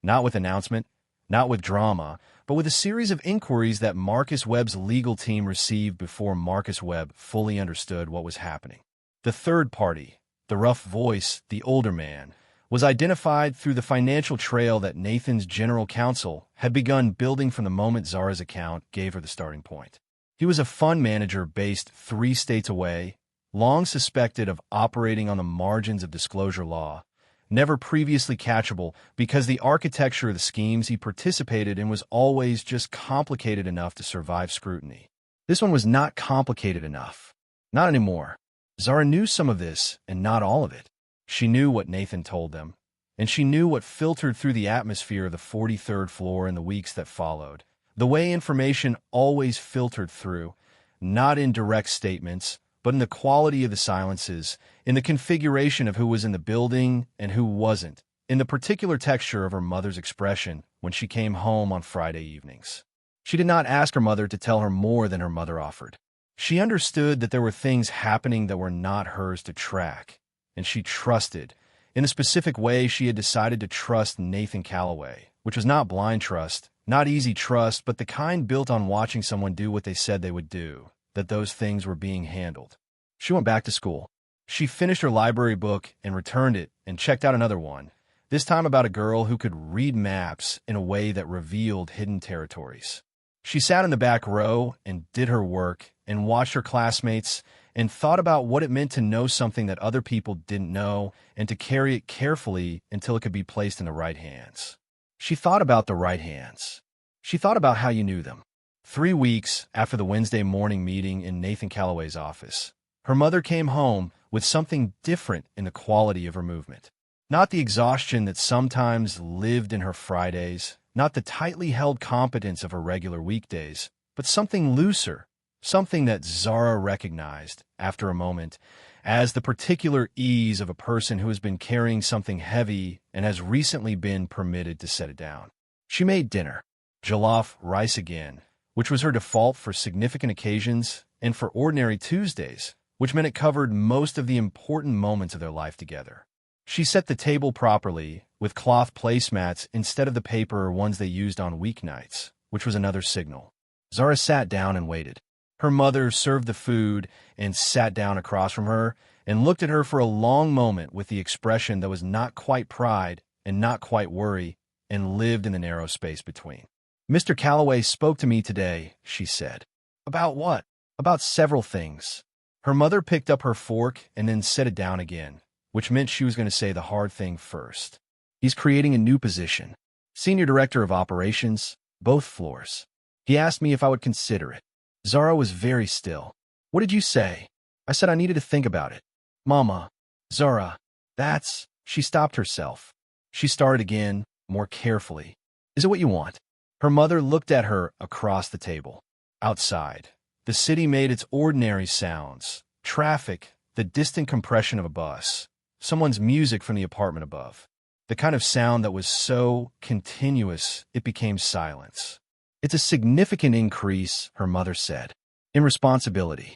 Not with announcement, not with drama, but with a series of inquiries that Marcus Webb's legal team received before Marcus Webb fully understood what was happening. The third party, the rough voice, the older man, was identified through the financial trail that Nathan's general counsel had begun building from the moment Zara's account gave her the starting point. He was a fund manager based 3 states away, long suspected of operating on the margins of disclosure law, never previously catchable because the architecture of the schemes he participated in was always just complicated enough to survive scrutiny. This one was not complicated enough. Not anymore. Zara knew some of this and not all of it. She knew what Nathan told them, and she knew what filtered through the atmosphere of the 43rd floor in the weeks that followed. The way information always filtered through, not in direct statements, but in the quality of the silences, in the configuration of who was in the building and who wasn't, in the particular texture of her mother's expression when she came home on Friday evenings. She did not ask her mother to tell her more than her mother offered. She understood that there were things happening that were not hers to track, and she trusted. In a specific way, she had decided to trust Nathan Calloway, which was not blind trust, not easy trust, but the kind built on watching someone do what they said they would do, that those things were being handled. She went back to school. She finished her library book and returned it and checked out another one, this time about a girl who could read maps in a way that revealed hidden territories. She sat in the back row and did her work and watched her classmates and thought about what it meant to know something that other people didn't know and to carry it carefully until it could be placed in the right hands. She thought about the right hands. She thought about how you knew them. 3 weeks after the Wednesday morning meeting in Nathan Calloway's office, her mother came home with something different in the quality of her movement. Not the exhaustion that sometimes lived in her Fridays, not the tightly held competence of her regular weekdays, but something looser, something that Zara recognized, after a moment, as the particular ease of a person who has been carrying something heavy and has recently been permitted to set it down. She made dinner, jollof rice again, which was her default for significant occasions and for ordinary Tuesdays, which meant it covered most of the important moments of their life together. She set the table properly, with cloth placemats instead of the paper ones they used on weeknights, which was another signal. Zara sat down and waited. Her mother served the food and sat down across from her and looked at her for a long moment with the expression that was not quite pride and not quite worry and lived in the narrow space between. "Mr. Calloway spoke to me today," she said. "About what?" "About several things." Her mother picked up her fork and then set it down again, which meant she was going to say the hard thing first. "He's creating a new position. Senior Director of Operations, both floors. He asked me if I would consider it." Zara was very still. "What did you say?" "I said I needed to think about it." "Mama." "Zara, that's—" She stopped herself. She started again, more carefully. "Is it what you want?" Her mother looked at her across the table. Outside, the city made its ordinary sounds. Traffic, the distant compression of a bus, someone's music from the apartment above. the kind of sound that was so continuous it became silence. It's a significant increase, her mother said. In responsibility.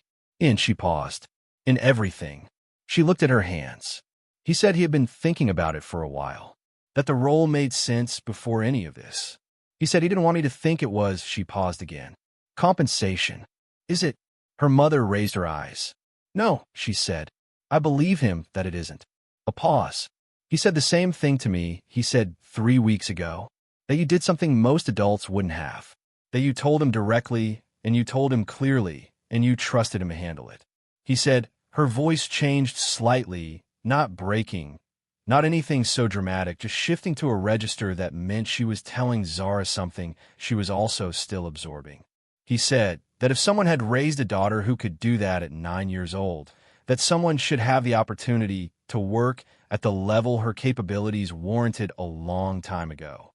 She paused. In everything. She looked at her hands. He said he had been thinking about it for a while. That the role made sense before any of this. He said he didn't want me to think it was, she paused again. Compensation. Is it? Her mother raised her eyes. No, she said. I believe him that it isn't. A pause. He said the same thing to me, he said 3 weeks ago. That you did something most adults wouldn't have. That you told him directly, and you told him clearly, and you trusted him to handle it. He said, her voice changed slightly, not breaking, not anything so dramatic, just shifting to a register that meant she was telling Zara something she was also still absorbing. He said that if someone had raised a daughter who could do that at 9 years old, that someone should have the opportunity to work at the level her capabilities warranted a long time ago.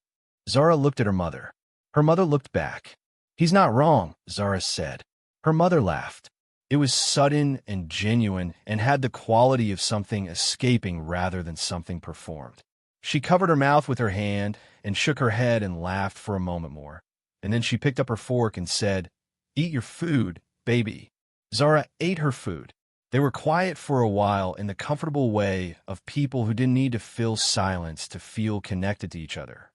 Zara looked at her mother. Her mother looked back. He's not wrong, Zara said. Her mother laughed. It was sudden and genuine and had the quality of something escaping rather than something performed. She covered her mouth with her hand and shook her head and laughed for a moment more. And then she picked up her fork and said, "Eat your food, baby." Zara ate her food. They were quiet for a while in the comfortable way of people who didn't need to fill silence to feel connected to each other.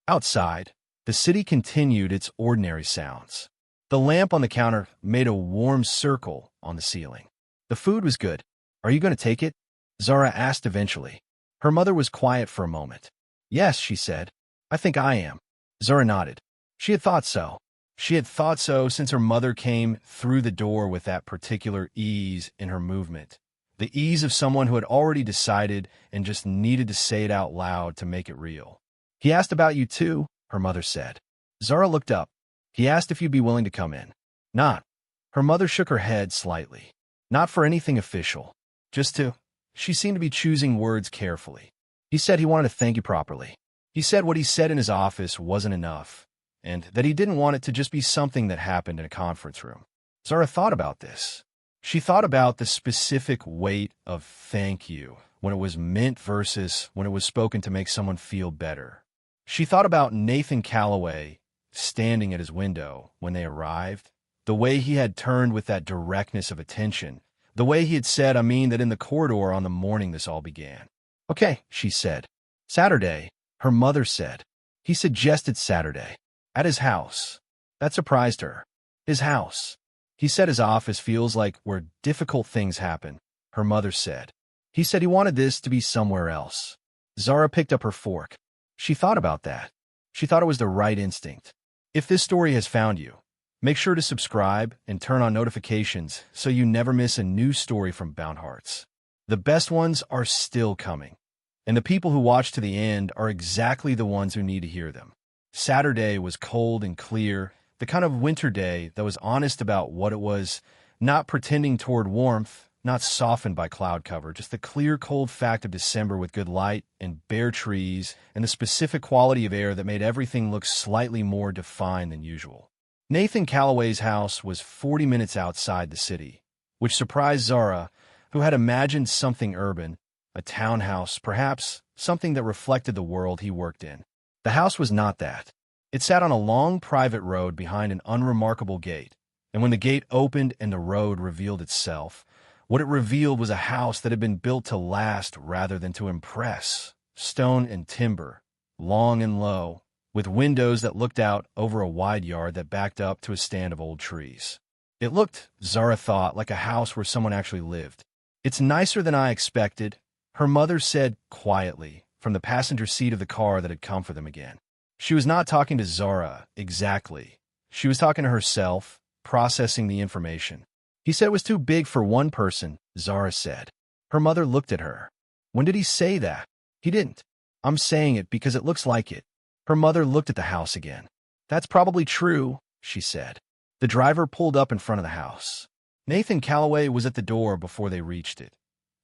Outside, the city continued its ordinary sounds. The lamp on the counter made a warm circle on the ceiling. The food was good. Are you going to take it? Zara asked eventually. Her mother was quiet for a moment. Yes, she said. I think I am. Zara nodded. She had thought so. She had thought so since her mother came through the door with that particular ease in her movement. The ease of someone who had already decided and just needed to say it out loud to make it real. He asked about you too, her mother said. Zara looked up. He asked if you'd be willing to come in. Not. Her mother shook her head slightly. Not for anything official. Just to. She seemed to be choosing words carefully. He said he wanted to thank you properly. He said what he said in his office wasn't enough, and that he didn't want it to just be something that happened in a conference room. Zara thought about this. She thought about the specific weight of thank you when it was meant versus when it was spoken to make someone feel better. She thought about Nathan Calloway standing at his window when they arrived, the way he had turned with that directness of attention, the way he had said, I mean, that in the corridor on the morning this all began. Okay, she said. Saturday, her mother said. He suggested Saturday. At his house. That surprised her. His house. He said his office feels like where difficult things happen, her mother said. He said he wanted this to be somewhere else. Zara picked up her fork. She thought about that. She thought it was the right instinct. If this story has found you, make sure to subscribe and turn on notifications so you never miss a new story from Bound Hearts. The best ones are still coming, and the people who watch to the end are exactly the ones who need to hear them. Saturday was cold and clear, the kind of winter day that was honest about what it was, not pretending toward warmth, not softened by cloud cover, just the clear, cold fact of December with good light and bare trees and the specific quality of air that made everything look slightly more defined than usual. Nathan Calloway's house was 40 minutes outside the city, which surprised Zara, who had imagined something urban, a townhouse, perhaps something that reflected the world he worked in. The house was not that. It sat on a long private road behind an unremarkable gate, and when the gate opened and the road revealed itself, what it revealed was a house that had been built to last rather than to impress. Stone and timber, long and low, with windows that looked out over a wide yard that backed up to a stand of old trees. It looked, Zara thought, like a house where someone actually lived. It's nicer than I expected, her mother said quietly from the passenger seat of the car that had come for them again. She was not talking to Zara, exactly. She was talking to herself, processing the information. He said it was too big for one person, Zara said. Her mother looked at her. When did he say that? He didn't. I'm saying it because it looks like it. Her mother looked at the house again. That's probably true, she said. The driver pulled up in front of the house. Nathan Calloway was at the door before they reached it.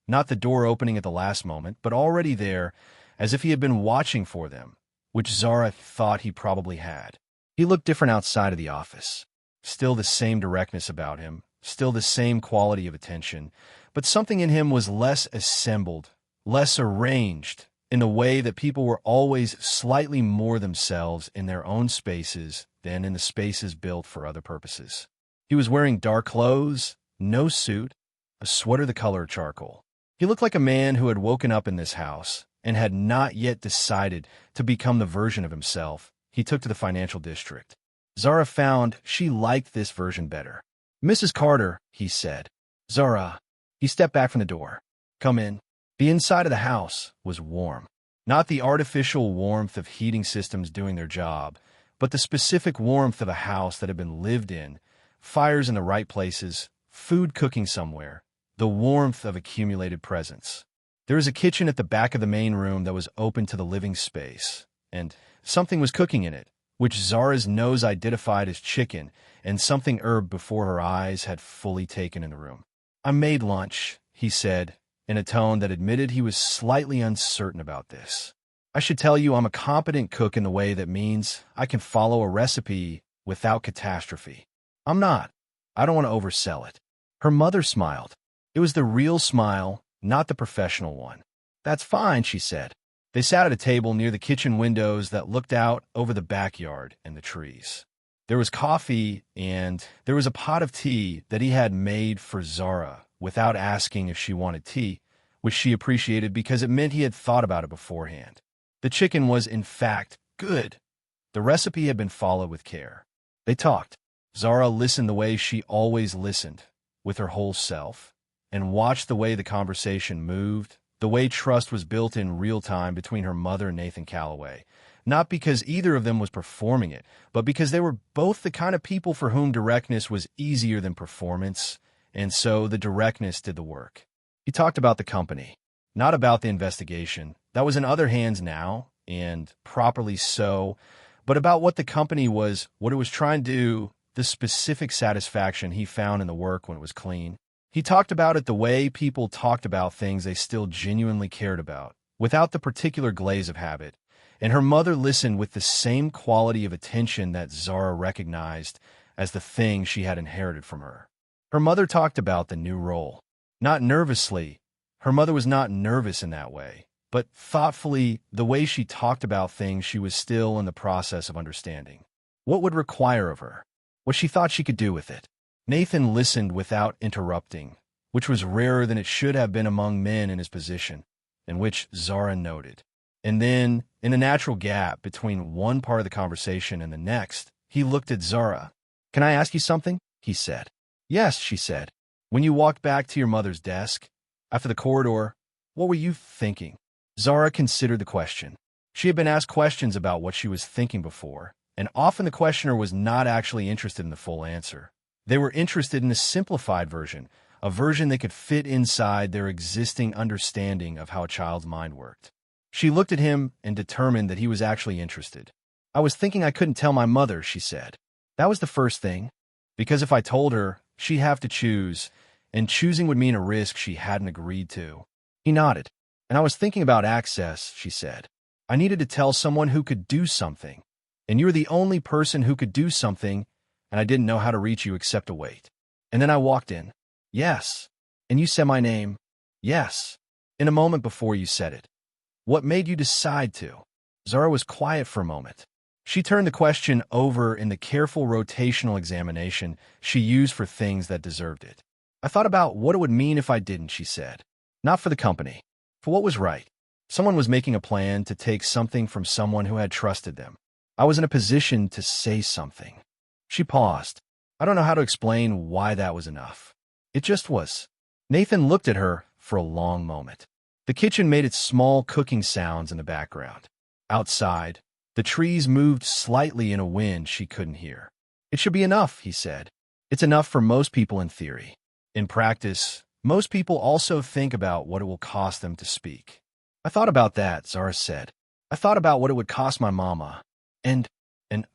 Not the door opening at the last moment, but already there, as if he had been watching for them, which Zara thought he probably had. He looked different outside of the office. Still the same directness about him, still the same quality of attention, but something in him was less assembled, less arranged, in the way that people were always slightly more themselves in their own spaces than in the spaces built for other purposes. He was wearing dark clothes, no suit, a sweater the color of charcoal. He looked like a man who had woken up in this house and had not yet decided to become the version of himself he took to the financial district. Zara found she liked this version better. "Mrs. Carter," he said. "Zara." He stepped back from the door. "Come in." The inside of the house was warm. Not the artificial warmth of heating systems doing their job, but the specific warmth of a house that had been lived in, fires in the right places, food cooking somewhere, the warmth of accumulated presence. There was a kitchen at the back of the main room that was open to the living space, and something was cooking in it, which Zara's nose identified as chicken, and something herb before her eyes had fully taken in the room. "I made lunch," he said, in a tone that admitted he was slightly uncertain about this. "I should tell you I'm a competent cook in the way that means I can follow a recipe without catastrophe. I'm not. I don't want to oversell it." Her mother smiled. It was the real smile, not the professional one. "That's fine," she said. They sat at a table near the kitchen windows that looked out over the backyard and the trees. There was coffee, and there was a pot of tea that he had made for Zara without asking if she wanted tea, which she appreciated because it meant he had thought about it beforehand. The chicken was, in fact, good. The recipe had been followed with care. They talked. Zara listened the way she always listened, with her whole self, and watched the way the conversation moved, the way trust was built in real time between her mother and Nathan Calloway, not because either of them was performing it, but because they were both the kind of people for whom directness was easier than performance, and so the directness did the work. He talked about the company, not about the investigation. That was in other hands now, and properly so, but about what the company was, what it was trying to do, the specific satisfaction he found in the work when it was clean. He talked about it the way people talked about things they still genuinely cared about, without the particular glaze of habit, and her mother listened with the same quality of attention that Zara recognized as the thing she had inherited from her. Her mother talked about the new role. Not nervously. Her mother was not nervous in that way, but thoughtfully, the way she talked about things she was still in the process of understanding. What would require of her? What she thought she could do with it. Nathan listened without interrupting, which was rarer than it should have been among men in his position, and which Zara noted. And then, in the natural gap between one part of the conversation and the next, he looked at Zara. "Can I ask you something?" he said. "Yes," she said. "When you walked back to your mother's desk, after the corridor, what were you thinking?" Zara considered the question. She had been asked questions about what she was thinking before, and often the questioner was not actually interested in the full answer. They were interested in a simplified version, a version that could fit inside their existing understanding of how a child's mind worked. She looked at him and determined that he was actually interested. "I was thinking I couldn't tell my mother," she said. "That was the first thing. Because if I told her, she'd have to choose, and choosing would mean a risk she hadn't agreed to." He nodded. "And I was thinking about access," she said. "I needed to tell someone who could do something. And you were the only person who could do something, and I didn't know how to reach you except to wait. And then I walked in." "Yes." "And you said my name." "Yes." "In a moment before you said it." "What made you decide to?" Zara was quiet for a moment. She turned the question over in the careful rotational examination she used for things that deserved it. "I thought about what it would mean if I didn't," she said. "Not for the company. For what was right. Someone was making a plan to take something from someone who had trusted them. I was in a position to say something." She paused. "I don't know how to explain why that was enough. It just was." Nathan looked at her for a long moment. The kitchen made its small cooking sounds in the background. Outside, the trees moved slightly in a wind she couldn't hear. "It should be enough," he said. "It's enough for most people in theory. In practice, most people also think about what it will cost them to speak." "I thought about that," Zara said. "I thought about what it would cost my mama. And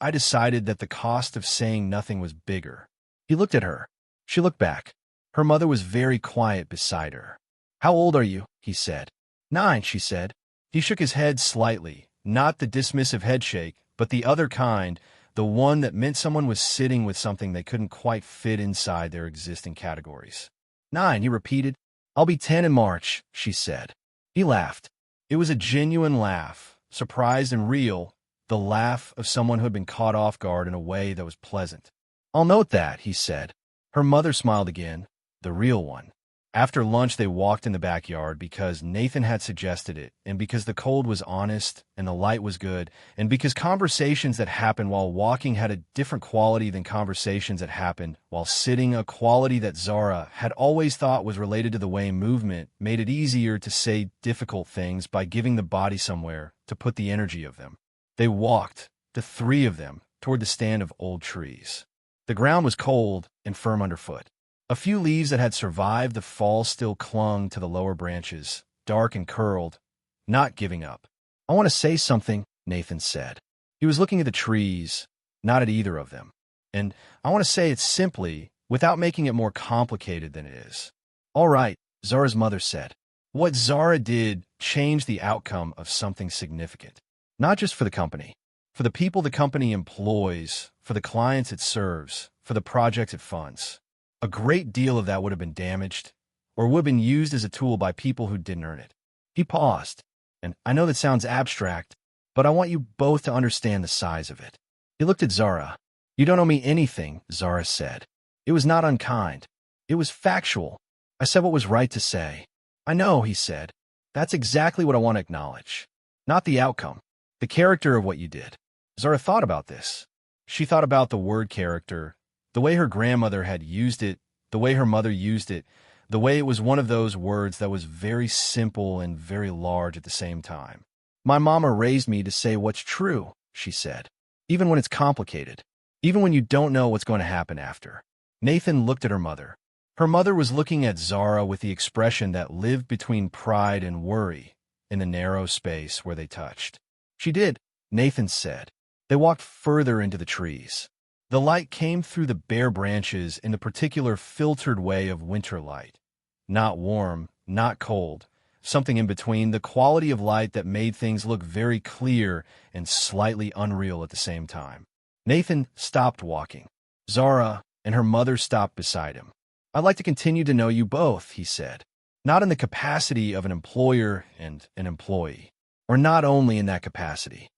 I decided that the cost of saying nothing was bigger." He looked at her. She looked back. Her mother was very quiet beside her. "How old are you?" he said. "9," she said. He shook his head slightly, not the dismissive headshake, but the other kind, the one that meant someone was sitting with something they couldn't quite fit inside their existing categories. "9," he repeated. "I'll be 10 in March," she said. He laughed. It was a genuine laugh, surprised and real, the laugh of someone who had been caught off guard in a way that was pleasant. "I'll note that," he said. Her mother smiled again, the real one. After lunch, they walked in the backyard because Nathan had suggested it, and because the cold was honest and the light was good, and because conversations that happened while walking had a different quality than conversations that happened while sitting, a quality that Zara had always thought was related to the way movement made it easier to say difficult things by giving the body somewhere to put the energy of them. They walked, the three of them, toward the stand of old trees. The ground was cold and firm underfoot. A few leaves that had survived the fall still clung to the lower branches, dark and curled, not giving up. "I want to say something," Nathan said. He was looking at the trees, not at either of them. "And I want to say it simply, without making it more complicated than it is." "All right," Zara's mother said. What Zara did changed the outcome of something significant. Not just for the company, for the people the company employs, for the clients it serves, for the projects it funds. A great deal of that would have been damaged, or would have been used as a tool by people who didn't earn it. He paused, and I know that sounds abstract, but I want you both to understand the size of it. He looked at Zara. "You don't owe me anything," Zara said. It was not unkind. It was factual. I said what was right to say. "I know," he said. "That's exactly what I want to acknowledge. Not the outcome, the character of what you did." Zara thought about this. She thought about the word character, the way her grandmother had used it, the way her mother used it, the way it was one of those words that was very simple and very large at the same time. "My mama raised me to say what's true," she said, "even when it's complicated, even when you don't know what's going to happen after." Nathan looked at her mother. Her mother was looking at Zara with the expression that lived between pride and worry in the narrow space where they touched. "She did," Nathan said. They walked further into the trees. The light came through the bare branches in the particular filtered way of winter light. Not warm, not cold, something in between, the quality of light that made things look very clear and slightly unreal at the same time. Nathan stopped walking. Zara and her mother stopped beside him. "I'd like to continue to know you both," he said. "Not in the capacity of an employer and an employee, or not only in that capacity."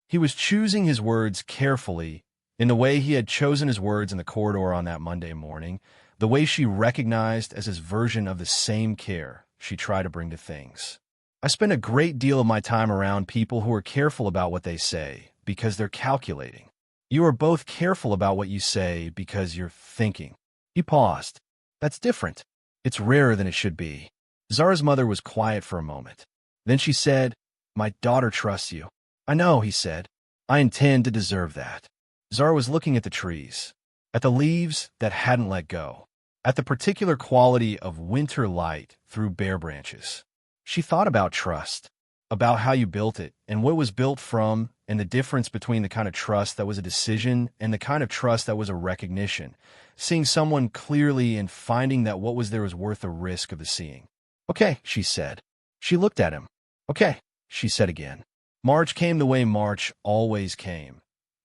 He was choosing his words carefully, in the way he had chosen his words in the corridor on that Monday morning, the way she recognized as his version of the same care she tried to bring to things. "I spend a great deal of my time around people who are careful about what they say, because they're calculating. You are both careful about what you say because you're thinking." He paused. "That's different. It's rarer than it should be." Zara's mother was quiet for a moment. Then she said, "My daughter trusts you." "I know," he said. "I intend to deserve that." Zara was looking at the trees, at the leaves that hadn't let go, at the particular quality of winter light through bare branches. She thought about trust, about how you built it and what it was built from, and the difference between the kind of trust that was a decision and the kind of trust that was a recognition, seeing someone clearly and finding that what was there was worth the risk of the seeing. "Okay," she said. She looked at him. "Okay," she said again. March came the way March always came.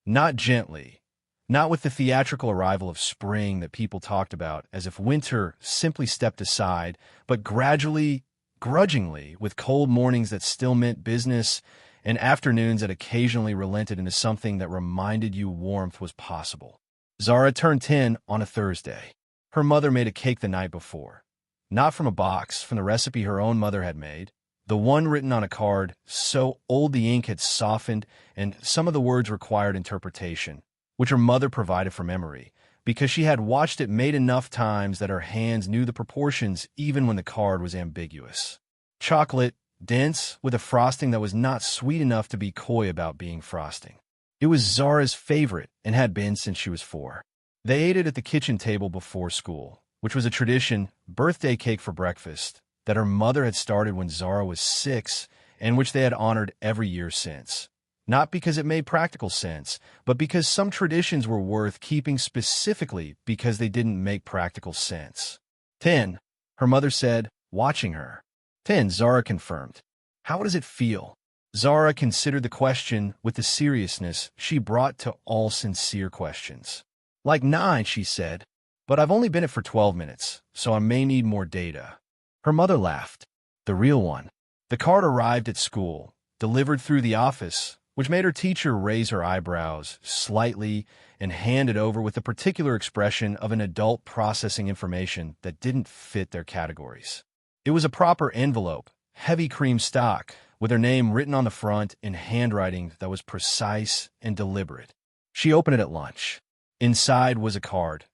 Not gently, not with the theatrical arrival of spring that people talked about as if winter simply stepped aside, but gradually, grudgingly, with cold mornings that still meant business and afternoons that occasionally relented into something that reminded you warmth was possible. Zara turned 10 on a Thursday. Her mother made a cake the night before. Not from a box, from the recipe her own mother had made. The one written on a card, so old the ink had softened, and some of the words required interpretation, which her mother provided from memory, because she had watched it made enough times that her hands knew the proportions even when the card was ambiguous. Chocolate, dense, with a frosting that was not sweet enough to be coy about being frosting. It was Zara's favorite and had been since she was 4. They ate it at the kitchen table before school, which was a tradition, birthday cake for breakfast, that her mother had started when Zara was 6 and which they had honored every year since. Not because it made practical sense, but because some traditions were worth keeping specifically because they didn't make practical sense. 10, her mother said, watching her. 10, Zara confirmed. How does it feel? Zara considered the question with the seriousness she brought to all sincere questions. Like 9, she said, but I've only been it for 12 minutes, so I may need more data. Her mother laughed. The real one. The card arrived at school, delivered through the office, which made her teacher raise her eyebrows slightly and hand it over with a particular expression of an adult processing information that didn't fit their categories. It was a proper envelope, heavy cream stock, with her name written on the front in handwriting that was precise and deliberate. She opened it at lunch. Inside was a card.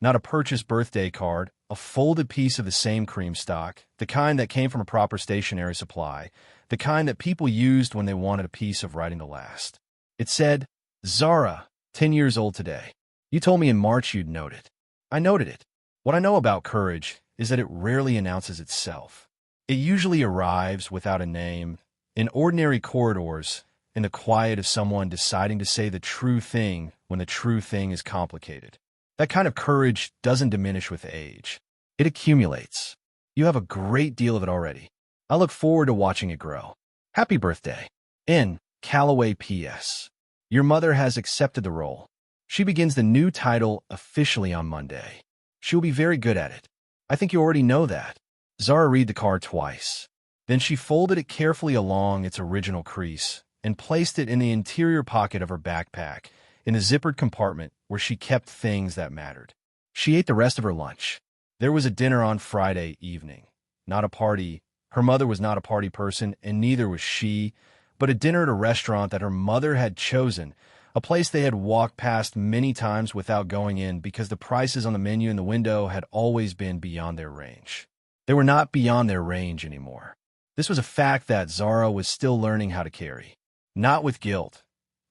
Not a purchased birthday card, a folded piece of the same cream stock, the kind that came from a proper stationery supply, the kind that people used when they wanted a piece of writing to last. It said, "Zara, 10 years old today. You told me in March you'd note it. I noted it. What I know about courage is that it rarely announces itself. It usually arrives without a name, in ordinary corridors, in the quiet of someone deciding to say the true thing when the true thing is complicated. That kind of courage doesn't diminish with age. It accumulates. You have a great deal of it already. I look forward to watching it grow. Happy birthday. N. Calloway P.S. Your mother has accepted the role. She begins the new title officially on Monday. She will be very good at it. I think you already know that." Zara read the card twice. Then she folded it carefully along its original crease and placed it in the interior pocket of her backpack, in the zippered compartment where she kept things that mattered. She ate the rest of her lunch. There was a dinner on Friday evening. Not a party. Her mother was not a party person, and neither was she, but a dinner at a restaurant that her mother had chosen, a place they had walked past many times without going in because the prices on the menu in the window had always been beyond their range. They were not beyond their range anymore. This was a fact that Zara was still learning how to carry. Not with guilt.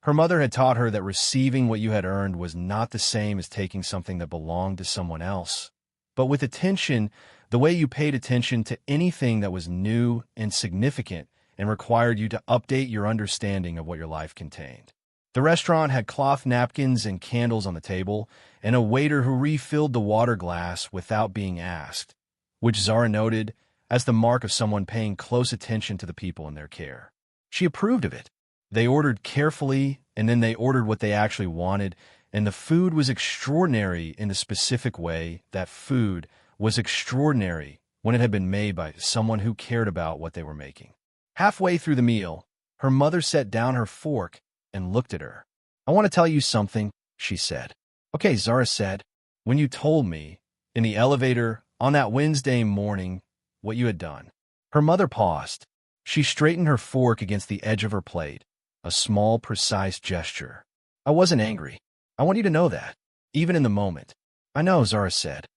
Her mother had taught her that receiving what you had earned was not the same as taking something that belonged to someone else. But with attention, the way you paid attention to anything that was new and significant and required you to update your understanding of what your life contained. The restaurant had cloth napkins and candles on the table, and a waiter who refilled the water glass without being asked, which Zara noted as the mark of someone paying close attention to the people in their care. She approved of it. They ordered carefully, and then they ordered what they actually wanted, and the food was extraordinary in the specific way that food was extraordinary when it had been made by someone who cared about what they were making. Halfway through the meal, her mother set down her fork and looked at her. "I want to tell you something," she said. "Okay," Zara said. "When you told me, in the elevator on that Wednesday morning, what you had done." Her mother paused. She straightened her fork against the edge of her plate, a small, precise gesture. "I wasn't angry. I want you to know that, even in the moment." "I know," Zara said.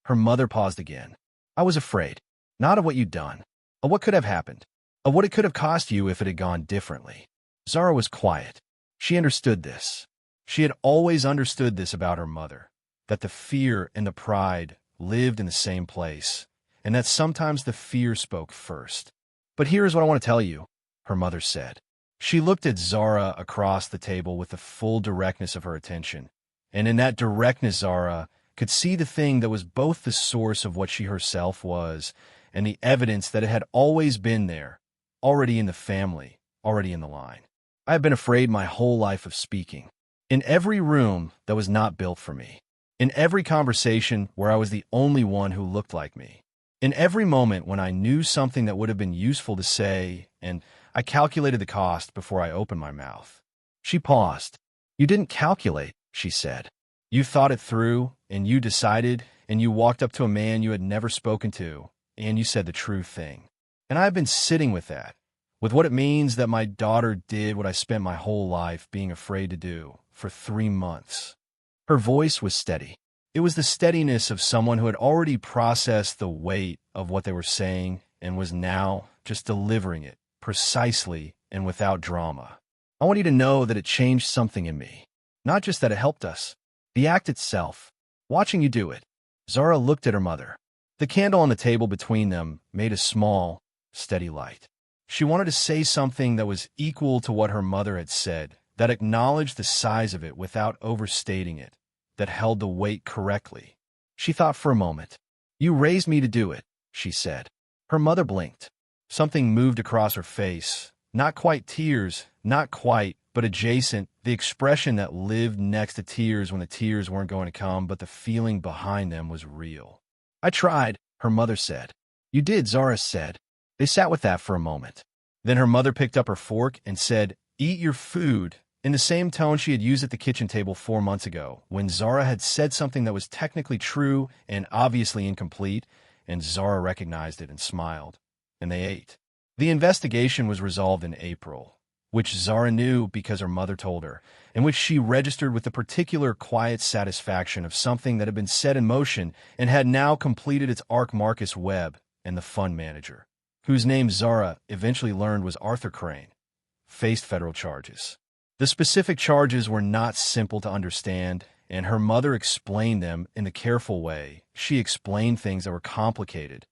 Her mother paused again. "I was afraid, not of what you'd done, of what could have happened, of what it could have cost you if it had gone differently." Zara was quiet. She understood this. She had always understood this about her mother, that the fear and the pride lived in the same place, and that sometimes the fear spoke first. "But here is what I want to tell you," her mother said. She looked at Zara across the table with the full directness of her attention, and in that directness Zara could see the thing that was both the source of what she herself was and the evidence that it had always been there, already in the family, already in the line. "I have been afraid my whole life of speaking. In every room that was not built for me. In every conversation where I was the only one who looked like me. In every moment when I knew something that would have been useful to say, and I calculated the cost before I opened my mouth." She paused. "You didn't calculate," she said. "You thought it through, and you decided, and you walked up to a man you had never spoken to, and you said the true thing. And I've been sitting with that, with what it means that my daughter did what I spent my whole life being afraid to do, for 3 months. Her voice was steady. It was the steadiness of someone who had already processed the weight of what they were saying and was now just delivering it, precisely and without drama. I want you to know that it changed something in me. Not just that it helped us. The act itself. Watching you do it." Zara looked at her mother. The candle on the table between them made a small, steady light. She wanted to say something that was equal to what her mother had said, that acknowledged the size of it without overstating it, that held the weight correctly. She thought for a moment. "You raised me to do it," she said. Her mother blinked. Something moved across her face. Not quite tears, not quite, but adjacent, the expression that lived next to tears when the tears weren't going to come, but the feeling behind them was real. "I tried," her mother said. "You did," Zara said. They sat with that for a moment. Then her mother picked up her fork and said, "Eat your food," in the same tone she had used at the kitchen table 4 months ago, when Zara had said something that was technically true and obviously incomplete, and Zara recognized it and smiled. And they ate. The investigation was resolved in April, which Zara knew because her mother told her, in which she registered with the particular quiet satisfaction of something that had been set in motion and had now completed its arc. Marcus Webb and the fund manager, whose name Zara eventually learned was Arthur Crane, faced federal charges. The specific charges were not simple to understand, and her mother explained them in the careful way she explained things that were complicated,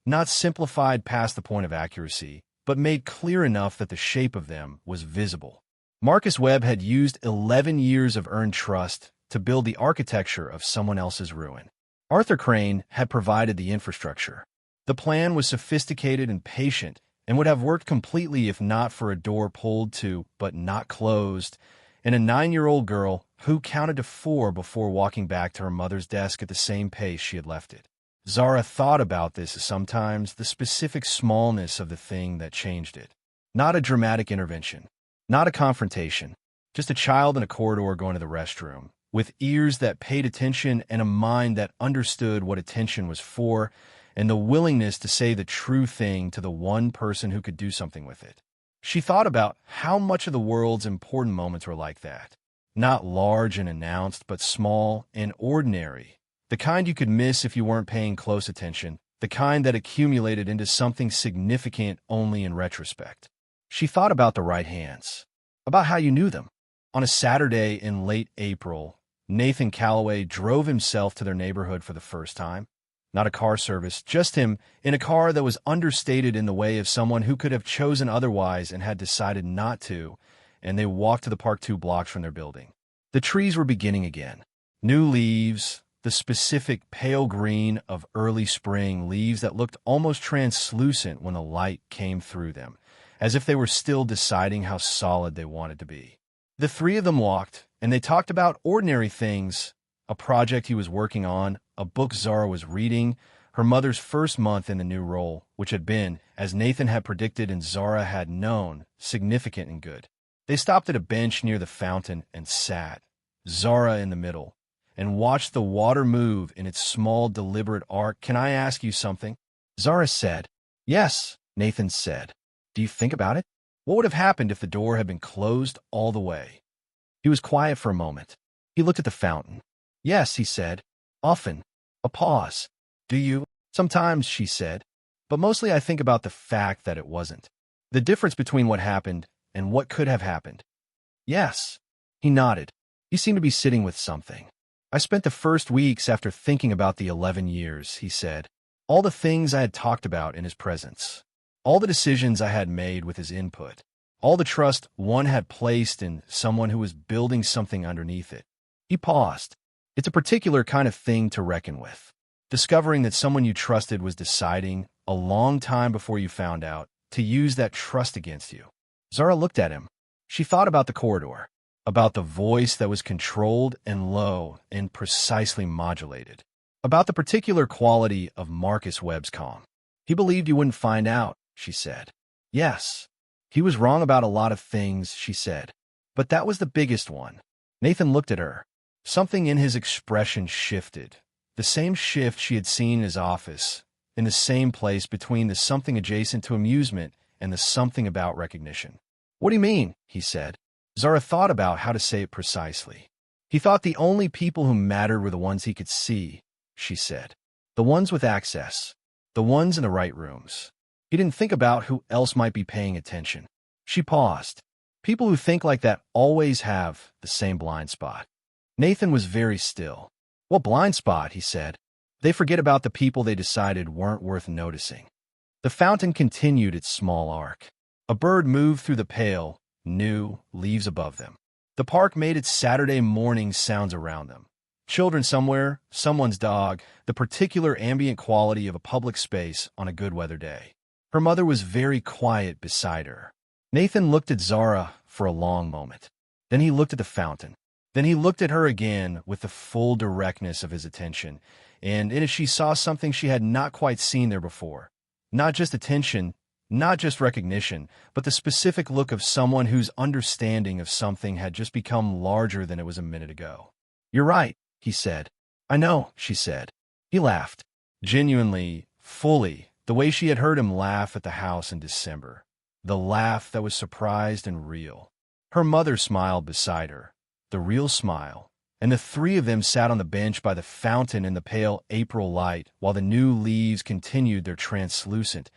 not simplified past the point of accuracy, but made clear enough that the shape of them was visible. Marcus Webb had used 11 years of earned trust to build the architecture of someone else's ruin. Arthur Crane had provided the infrastructure. The plan was sophisticated and patient, and would have worked completely if not for a door pulled to but not closed, and a 9-year-old girl who counted to 4 before walking back to her mother's desk at the same pace she had left it. Zara thought about this sometimes, the specific smallness of the thing that changed it. Not a dramatic intervention, not a confrontation, just a child in a corridor going to the restroom, with ears that paid attention and a mind that understood what attention was for, and the willingness to say the true thing to the one person who could do something with it. She thought about how much of the world's important moments were like that. Not large and announced, but small and ordinary. The kind you could miss if you weren't paying close attention. The kind that accumulated into something significant only in retrospect. She thought about the right hands. About how you knew them. On a Saturday in late April, Nathan Calloway drove himself to their neighborhood for the first time. Not a car service, just him, in a car that was understated in the way of someone who could have chosen otherwise and had decided not to, and they walked to the park 2 blocks from their building. The trees were beginning again. New leaves, the specific pale green of early spring leaves that looked almost translucent when the light came through them, as if they were still deciding how solid they wanted to be. The 3 of them walked, and they talked about ordinary things, a project he was working on, a book Zara was reading, her mother's first month in the new role, which had been, as Nathan had predicted and Zara had known, significant and good. They stopped at a bench near the fountain and sat, Zara in the middle, and watched the water move in its small, deliberate arc. "Can I ask you something?" Zara said. "Yes," Nathan said. "Do you think about it? What would have happened if the door had been closed all the way?" He was quiet for a moment. He looked at the fountain. "Yes," he said. "Often." A pause. "Do you?" "Sometimes," she said. "But mostly I think about the fact that it wasn't. The difference between what happened and what could have happened." "Yes." He nodded. He seemed to be sitting with something. "I spent the first weeks after thinking about the 11 years," he said. "All the things I had talked about in his presence. All the decisions I had made with his input. All the trust one had placed in someone who was building something underneath it." He paused. "It's a particular kind of thing to reckon with. Discovering that someone you trusted was deciding, a long time before you found out, to use that trust against you." Zara looked at him. She thought about the corridor, about the voice that was controlled and low and precisely modulated, about the particular quality of Marcus Webb's calm. "He believed you wouldn't find out," she said. "Yes. He was wrong about a lot of things," she said. "But that was the biggest one." Nathan looked at her. Something in his expression shifted. The same shift she had seen in his office, in the same place between the something adjacent to amusement and the something about recognition. "What do you mean?" he said. Zara thought about how to say it precisely. "He thought the only people who mattered were the ones he could see," she said. "The ones with access. The ones in the right rooms. He didn't think about who else might be paying attention." She paused. "People who think like that always have the same blind spot." Nathan was very still. "What blind spot?" he said. "They forget about the people they decided weren't worth noticing." The fountain continued its small arc. A bird moved through the pale, new leaves above them. The park made its Saturday morning sounds around them. Children somewhere, someone's dog, the particular ambient quality of a public space on a good weather day. Her mother was very quiet beside her. Nathan looked at Zara for a long moment. Then he looked at the fountain. Then he looked at her again with the full directness of his attention, and in it she saw something she had not quite seen there before. Not just attention, Not just recognition, but the specific look of someone whose understanding of something had just become larger than it was a minute ago. "You're right," he said. "I know," she said. He laughed. Genuinely, fully, the way she had heard him laugh at the house in December. The laugh that was surprised and real. Her mother smiled beside her, the real smile, and the three of them sat on the bench by the fountain in the pale April light while the new leaves continued their translucent,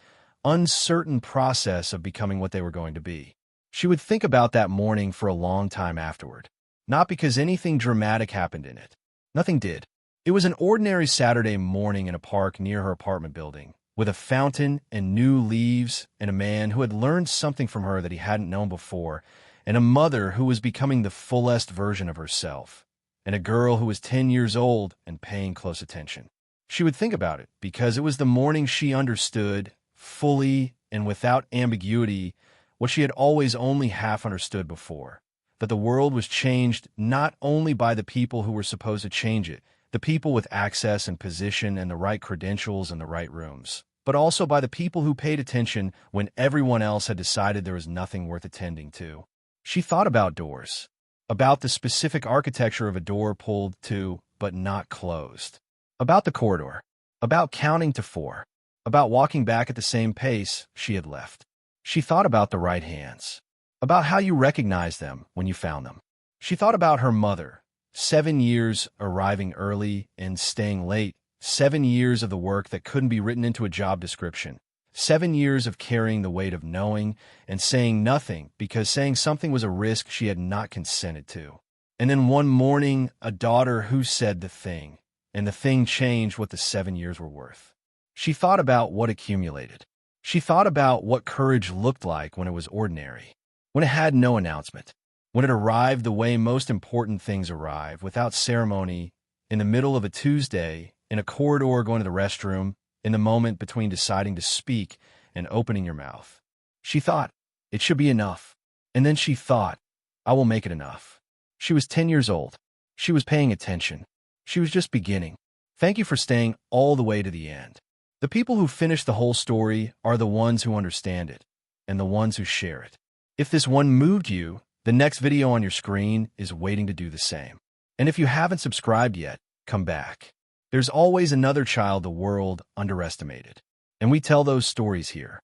uncertain process of becoming what they were going to be. She would think about that morning for a long time afterward. Not because anything dramatic happened in it. Nothing did. It was an ordinary Saturday morning in a park near her apartment building, with a fountain and new leaves and a man who had learned something from her that he hadn't known before, and a mother who was becoming the fullest version of herself, and a girl who was 10 years old and paying close attention. She would think about it because it was the morning she understood, fully and without ambiguity, what she had always only half understood before, that the world was changed not only by the people who were supposed to change it, the people with access and position and the right credentials and the right rooms, but also by the people who paid attention when everyone else had decided there was nothing worth attending to. She thought about doors, about the specific architecture of a door pulled to but not closed, about the corridor, about counting to 4, about walking back at the same pace she had left. She thought about the right hands, about how you recognized them when you found them. She thought about her mother, 7 years arriving early and staying late, 7 years of the work that couldn't be written into a job description, 7 years of carrying the weight of knowing and saying nothing because saying something was a risk she had not consented to. And then one morning, a daughter who said the thing, and the thing changed what the 7 years were worth. She thought about what accumulated. She thought about what courage looked like when it was ordinary, when it had no announcement, when it arrived the way most important things arrive, without ceremony, in the middle of a Tuesday, in a corridor going to the restroom, in the moment between deciding to speak and opening your mouth. She thought, it should be enough. And then she thought, I will make it enough. She was 10 years old. She was paying attention. She was just beginning. Thank you for staying all the way to the end. The people who finish the whole story are the ones who understand it, and the ones who share it. If this one moved you, the next video on your screen is waiting to do the same. And if you haven't subscribed yet, come back. There's always another child the world underestimated. And we tell those stories here.